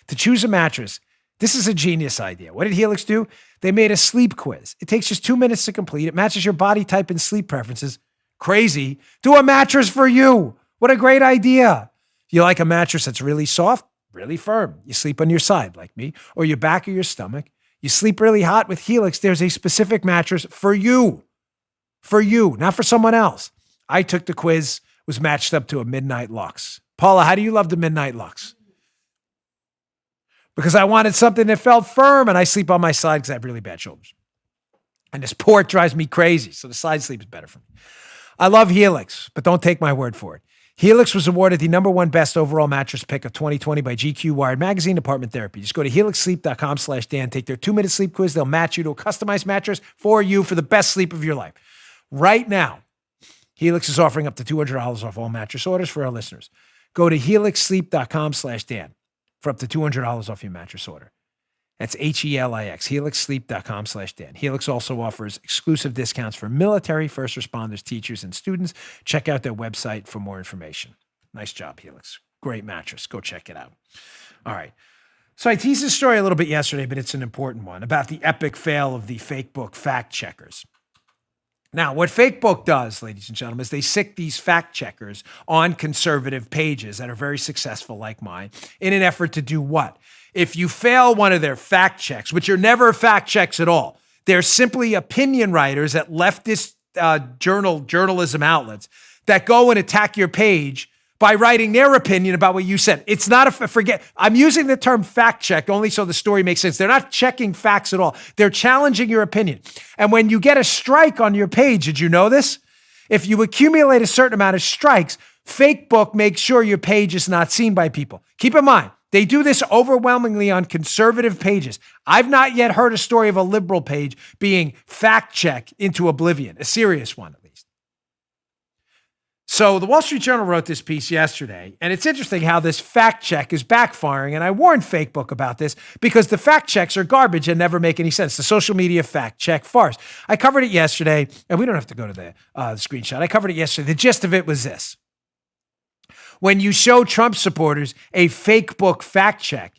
To choose a mattress, this is a genius idea. What did Helix do? They made a sleep quiz. It takes just 2 minutes to complete. It matches your body type and sleep preferences. Crazy. Do a mattress for you. What a great idea. You like a mattress that's really soft, really firm. You sleep on your side like me, or your back or your stomach. You sleep really hot with Helix. There's a specific mattress for you. For you, not for someone else. I took the quiz, was matched up to a Midnight Lux. Paula, how do you love the Midnight Lux? Because I wanted something that felt firm, and I sleep on my side because I have really bad shoulders. And this port drives me crazy, so the side sleep is better for me. I love Helix, but don't take my word for it. Helix was awarded the #1 best overall mattress pick of 2020 by GQ, Wired Magazine, Department Therapy. Just go to helixsleep.com/Dan, take their 2-minute sleep quiz. They'll match you to a customized mattress for you for the best sleep of your life. Right now, Helix is offering up to $200 off all mattress orders for our listeners. Go to helixsleep.com/Dan. for up to $200 off your mattress order. That's HELIX, helixsleep.com/Dan. Helix also offers exclusive discounts for military, first responders, teachers, and students. Check out their website for more information. Nice job, Helix. Great mattress. Go check it out. All right. So I teased this story a little bit yesterday, but it's an important one about the epic fail of the Facebook fact checkers. Now, what Facebook does, ladies and gentlemen, is they sick these fact checkers on conservative pages that are very successful like mine in an effort to do what? If you fail one of their fact checks, which are never fact checks at all, they're simply opinion writers at leftist journalism outlets that go and attack your page by writing their opinion about what you said. It's not I'm using the term fact check only so the story makes sense. They're not checking facts at all. They're challenging your opinion. And when you get a strike on your page, did you know this? If you accumulate a certain amount of strikes, Facebook makes sure your page is not seen by people. Keep in mind, they do this overwhelmingly on conservative pages. I've not yet heard a story of a liberal page being fact checked into oblivion, a serious one. So the Wall Street Journal wrote this piece yesterday, and it's interesting how this fact check is backfiring. And I warned Facebook about this because the fact checks are garbage and never make any sense. The social media fact check farce. I covered it yesterday, and we don't have to go to the screenshot. I covered it yesterday. The gist of it was this. When you show Trump supporters a fake book fact check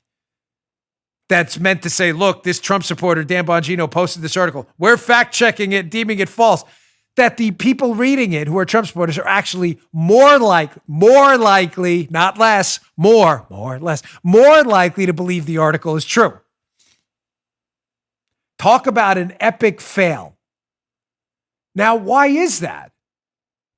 that's meant to say, look, this Trump supporter, Dan Bongino, posted this article. We're fact checking it, deeming it false. That the people reading it who are Trump supporters are actually more likely, not less, more likely to believe the article is true. Talk about an epic fail. Now, why is that?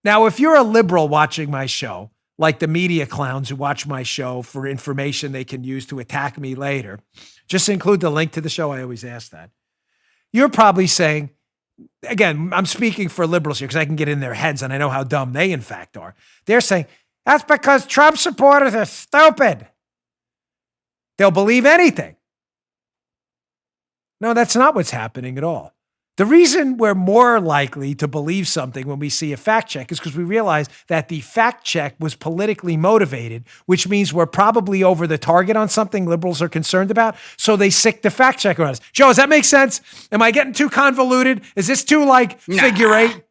Now, if you're a liberal watching my show, like the media clowns who watch my show for information they can use to attack me later, just include the link to the show. I always ask that. You're probably saying, again, I'm speaking for liberals here because I can get in their heads and I know how dumb they in fact are. They're saying, that's because Trump supporters are stupid. They'll believe anything. No, that's not what's happening at all. The reason we're more likely to believe something when we see a fact check is because we realize that the fact check was politically motivated, which means we're probably over the target on something liberals are concerned about. So they sick the fact checker on us. Joe, does that make sense? Am I getting too convoluted? Is this too figure eight?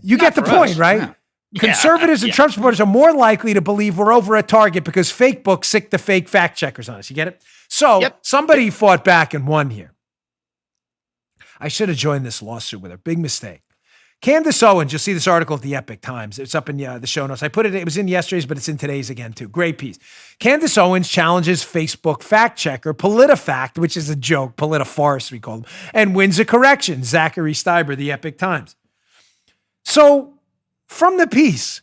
You get the point, right? No. Conservatives and Trump supporters are more likely to believe we're over a target because fake books sick the fake fact checkers on us. You get it? So somebody fought back and won here. I should have joined this lawsuit with her. Big mistake. Candace Owens, you'll see this article at the Epic Times. It's up in the show notes. It was in yesterday's, but it's in today's again too. Great piece. Candace Owens challenges Facebook fact checker PolitiFact, which is a joke, PolitiFarce we call them, and wins a correction. Zachary Steiber, the Epic Times. So from the piece,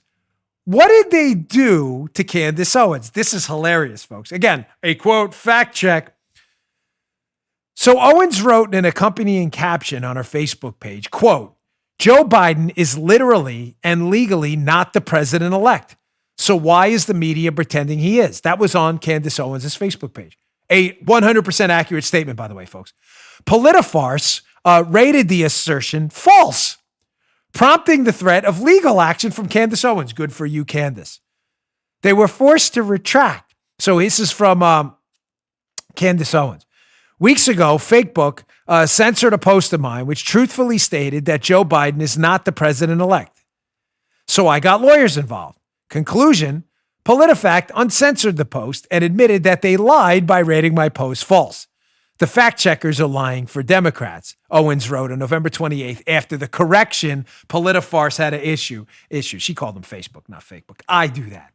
what did they do to Candace Owens? This is hilarious, folks. Again, a quote, fact check. So Owens wrote in an accompanying caption on her Facebook page, quote, Joe Biden is literally and legally not the president-elect. So why is the media pretending he is? That was on Candace Owens' Facebook page. A 100% accurate statement, by the way, folks. PolitiFarce rated the assertion false, prompting the threat of legal action from Candace Owens. Good for you, Candace. They were forced to retract. So this is from Candace Owens. Weeks ago, Fakebook censored a post of mine which truthfully stated that Joe Biden is not the president-elect. So I got lawyers involved. Conclusion, PolitiFact uncensored the post and admitted that they lied by rating my post false. The fact checkers are lying for Democrats, Owens wrote on November 28th after the correction PolitiFarce had to issue. She called them Facebook, not Fakebook. I do that.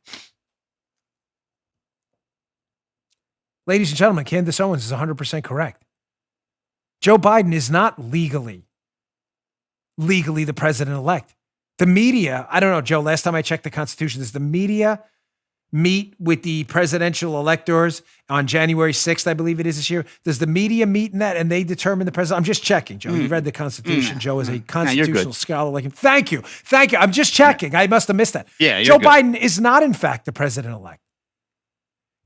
Ladies and gentlemen, Candace Owens is 100% correct. Joe Biden is not legally the president-elect. The media, I don't know, Joe, last time I checked the Constitution, does the media meet with the presidential electors on January 6th, I believe it is this year? Does the media meet in that and they determine the president? I'm just checking, Joe. You read the Constitution. Joe is a constitutional scholar like him. Thank you. I'm just checking. I must have missed that. Joe Biden is not, in fact, the president-elect.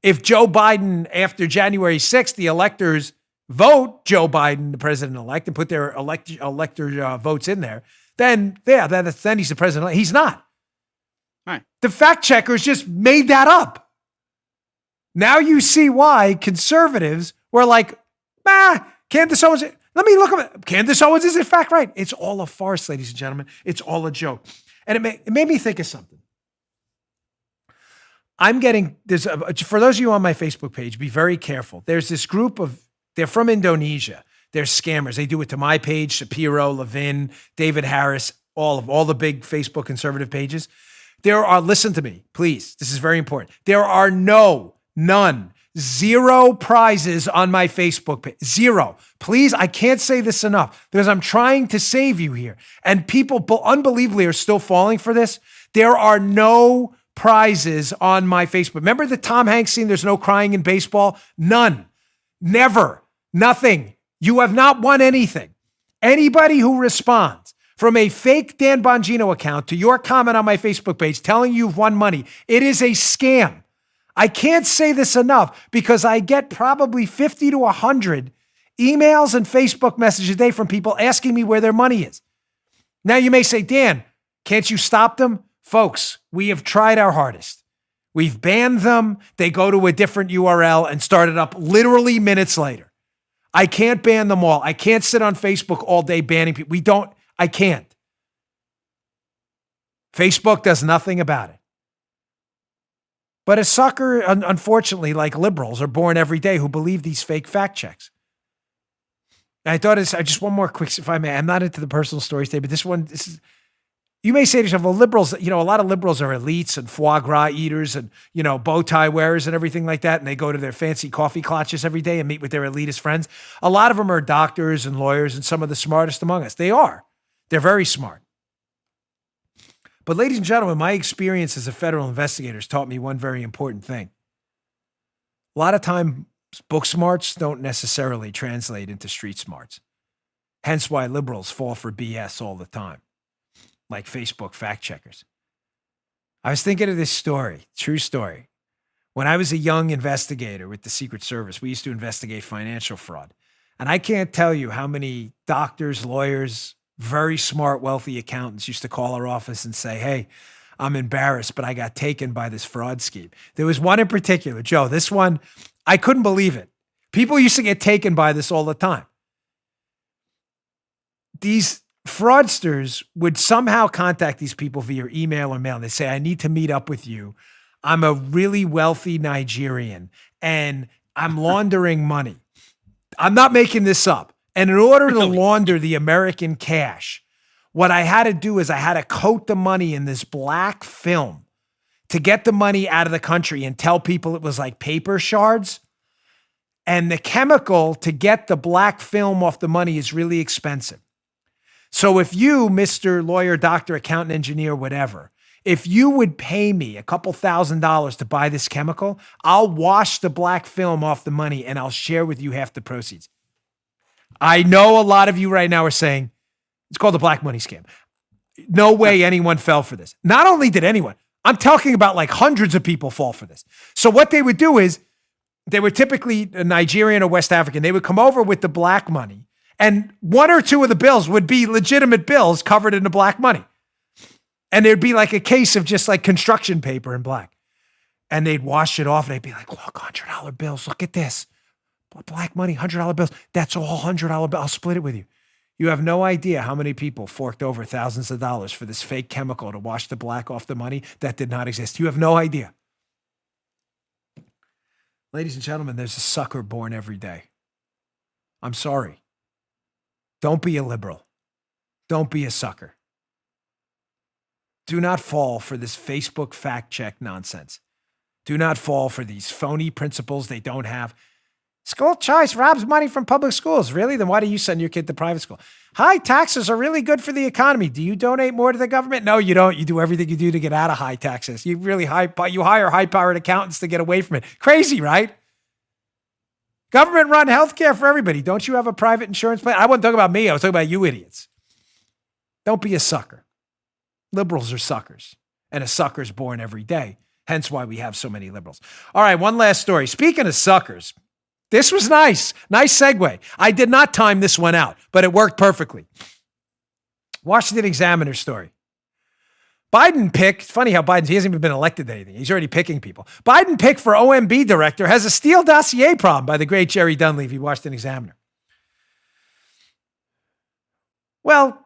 If Joe Biden, after January 6th, the electors vote Joe Biden the president-elect and put their elector votes in there, then he's the president-elect. He's not. Right. The fact checkers just made that up. Now you see why conservatives were like, Candace Owens, let me look at it. Candace Owens is in fact right. It's all a farce, ladies and gentlemen. It's all a joke. And it made me think of something. For those of you on my Facebook page, be very careful. There's this group they're from Indonesia. They're scammers. They do it to my page, Shapiro, Levin, David Harris, all the big Facebook conservative pages. Listen to me, please. This is very important. There are zero prizes on my Facebook page. Zero. Please, I can't say this enough because I'm trying to save you here. And people unbelievably are still falling for this. There are no prizes on my Facebook. Remember the Tom Hanks scene, there's no crying in baseball? None. Never. Nothing. You have not won anything. Anybody who responds from a fake Dan Bongino account to your comment on my Facebook page telling you've won money, it is a scam. I can't say this enough because I get probably 50 to 100 emails and Facebook messages a day from people asking me where their money is. Now you may say, Dan, can't you stop them? Folks, we have tried our hardest. We've banned them. They go to a different URL and start it up literally minutes later. I can't ban them all. I can't sit on Facebook all day banning people. I can't. Facebook does nothing about it. But a sucker, unfortunately, like liberals, are born every day who believe these fake fact checks. And I thought just one more quick, if I may. I'm not into the personal stories today, but this is. You may say to yourself, well, liberals, a lot of liberals are elites and foie gras eaters and, bow tie wearers and everything like that. And they go to their fancy coffee clutches every day and meet with their elitist friends. A lot of them are doctors and lawyers and some of the smartest among us. They are. They're very smart. But ladies and gentlemen, my experience as a federal investigator has taught me one very important thing. A lot of time, book smarts don't necessarily translate into street smarts. Hence why liberals fall for BS all the time, like Facebook fact checkers. I was thinking of this story, true story. When I was a young investigator with the Secret Service, we used to investigate financial fraud. And I can't tell you how many doctors, lawyers, very smart, wealthy accountants used to call our office and say, hey, I'm embarrassed, but I got taken by this fraud scheme. There was one in particular, Joe, this one, I couldn't believe it. People used to get taken by this all the time. These fraudsters would somehow contact these people via email or mail. They say, I need to meet up with you. I'm a really wealthy Nigerian and I'm laundering money. I'm not making this up. And in order to launder the American cash, what I had to do is I had to coat the money in this black film to get the money out of the country and tell people it was like paper shards. And the chemical to get the black film off the money is really expensive. So if you, Mr. Lawyer, doctor, accountant, engineer, whatever, if you would pay me a couple $1,000s to buy this chemical, I'll wash the black film off the money and I'll share with you half the proceeds. I know a lot of you right now are saying, it's called the black money scam. No way anyone fell for this. Not only did anyone, I'm talking about like hundreds of people fall for this. So what they would do is they were typically a Nigerian or West African. They would come over with the black money and one or two of the bills would be legitimate bills covered in the black money. And there'd be like a case of just like construction paper in black. And they'd wash it off and they'd be like, look, $100 bills. Look at this. Black money, $100 bills. That's all $100 bills. I'll split it with you. You have no idea how many people forked over thousands of dollars for this fake chemical to wash the black off the money that did not exist. You have no idea. Ladies and gentlemen, there's a sucker born every day. I'm sorry. Don't be a liberal. Don't be a sucker. Do not fall for this Facebook fact check nonsense. Do not fall for these phony principles they don't have. School choice robs money from public schools. Really? Then why do you send your kid to private school? High taxes are really good for the economy. Do you donate more to the government? No, you don't. You do everything you do to get out of high taxes. You hire high-powered accountants to get away from it. Crazy, right? Government-run healthcare for everybody. Don't you have a private insurance plan? I wasn't talking about me. I was talking about you idiots. Don't be a sucker. Liberals are suckers, and a sucker's born every day. Hence why we have so many liberals. All right, one last story. Speaking of suckers, this was nice. Nice segue. I did not time this one out, but it worked perfectly. Washington Examiner story. Biden picked, it's funny how he hasn't even been elected to anything. He's already picking people. Biden picked for OMB director has a Steele dossier problem by the great Jerry Dunleavy, Washington Examiner. Well,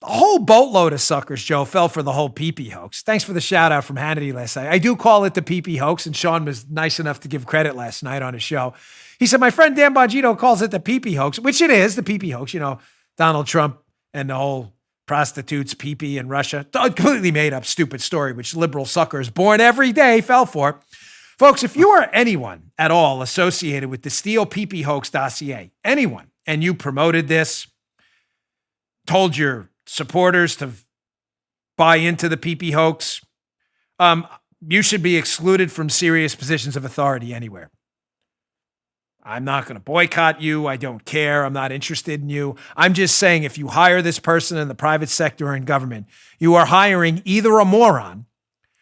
a whole boatload of suckers, Joe, fell for the whole pee-pee hoax. Thanks for the shout out from Hannity last night. I do call it the pee-pee hoax, and Sean was nice enough to give credit last night on his show. He said, my friend Dan Bongino calls it the pee-pee hoax, which it is, the pee-pee hoax. You know, Donald Trump and the whole prostitutes pee-pee in Russia. A completely made up stupid story, which liberal suckers born every day fell for. Folks, if you are anyone at all associated with the Steele pee-pee hoax dossier, anyone, and you promoted this, told your supporters to buy into the pee-pee hoax, you should be excluded from serious positions of authority anywhere. I'm not going to boycott you. I don't care. I'm not interested in you. I'm just saying if you hire this person in the private sector or in government, you are hiring either a moron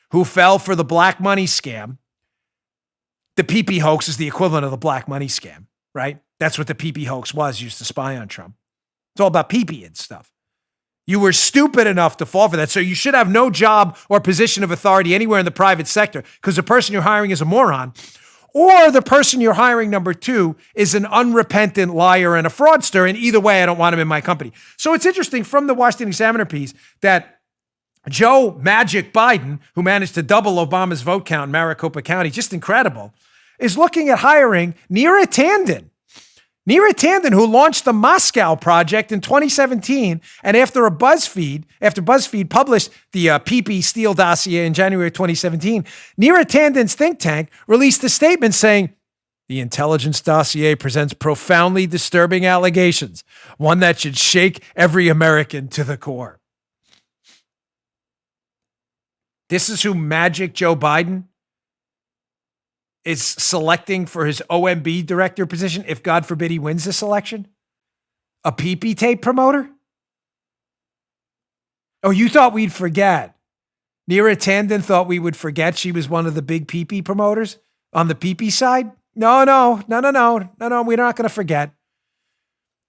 who fell for the black money scam. The pee-pee hoax is the equivalent of the black money scam, right? That's what the pee-pee hoax was, used to spy on Trump. It's all about pee-pee and stuff. You were stupid enough to fall for that. So you should have no job or position of authority anywhere in the private sector because the person you're hiring is a moron, or the person you're hiring, number two, is an unrepentant liar and a fraudster. And either way, I don't want him in my company. So it's interesting from the Washington Examiner piece that Joe Magic Biden, who managed to double Obama's vote count in Maricopa County, just incredible, is looking at hiring Neera Tanden. Neera Tanden, who launched the Moscow Project in 2017, and after BuzzFeed published the pee-pee Steele dossier in January 2017, Neera Tanden's think tank released a statement saying, the intelligence dossier presents profoundly disturbing allegations, one that should shake every American to the core. This is who Magic Joe Biden is selecting for his OMB director position if, God forbid, he wins this election? A PP tape promoter? Oh, you thought we'd forget. Neera Tanden thought we would forget she was one of the big PP promoters on the PP side? No, we're not going to forget.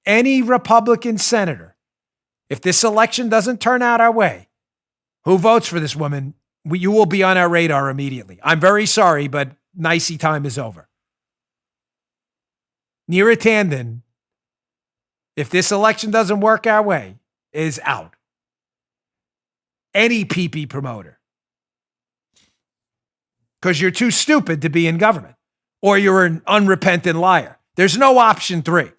Any Republican senator, if this election doesn't turn out our way, who votes for this woman, you will be on our radar immediately. I'm very sorry, but nicey time is over. Neera Tanden, if this election doesn't work our way, is out. Any PP promoter. Because you're too stupid to be in government. Or you're an unrepentant liar. There's no option 3.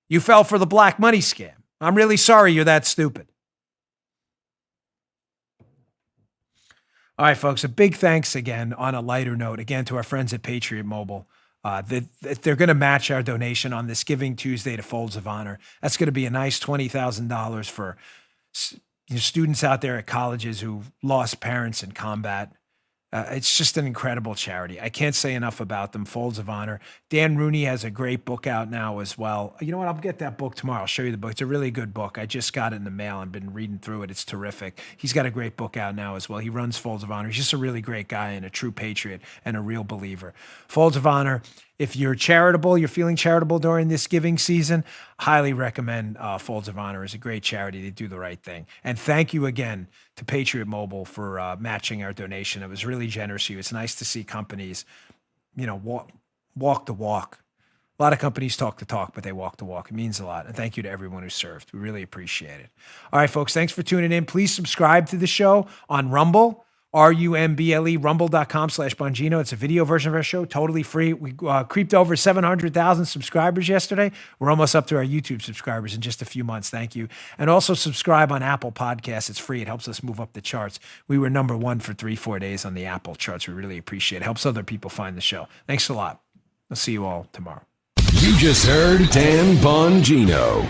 You fell for the black money scam. I'm really sorry you're that stupid. All right, folks, a big thanks again on a lighter note, again, to our friends at Patriot Mobile. They're going to match our donation on this Giving Tuesday to Folds of Honor. That's going to be a nice $20,000 for students out there at colleges who lost parents in combat. It's just an incredible charity. I can't say enough about them. Folds of Honor. Dan Rooney has a great book out now as well. You know what? I'll get that book tomorrow. I'll show you the book. It's a really good book. I just got it in the mail and been reading through it. It's terrific. He's got a great book out now as well. He runs Folds of Honor. He's just a really great guy and a true patriot and a real believer. Folds of Honor. If you're charitable, you're feeling charitable during this giving season, highly recommend Folds of Honor. It's a great charity. They do the right thing. And thank you again to Patriot Mobile for matching our donation. It was really generous of you. It's nice to see companies, walk the walk. A lot of companies talk the talk, but they walk the walk. It means a lot. And thank you to everyone who served. We really appreciate it. All right, folks, thanks for tuning in. Please subscribe to the show on Rumble. RUMBLE, rumble.com/Bongino. It's a video version of our show, totally free. We creeped over 700,000 subscribers yesterday. We're almost up to our YouTube subscribers in just a few months. Thank you. And also subscribe on Apple Podcasts. It's free. It helps us move up the charts. We were number 1 for 3-4 days on the Apple charts. We really appreciate it. Helps other people find the show. Thanks a lot. I'll see you all tomorrow. You just heard Dan Bongino.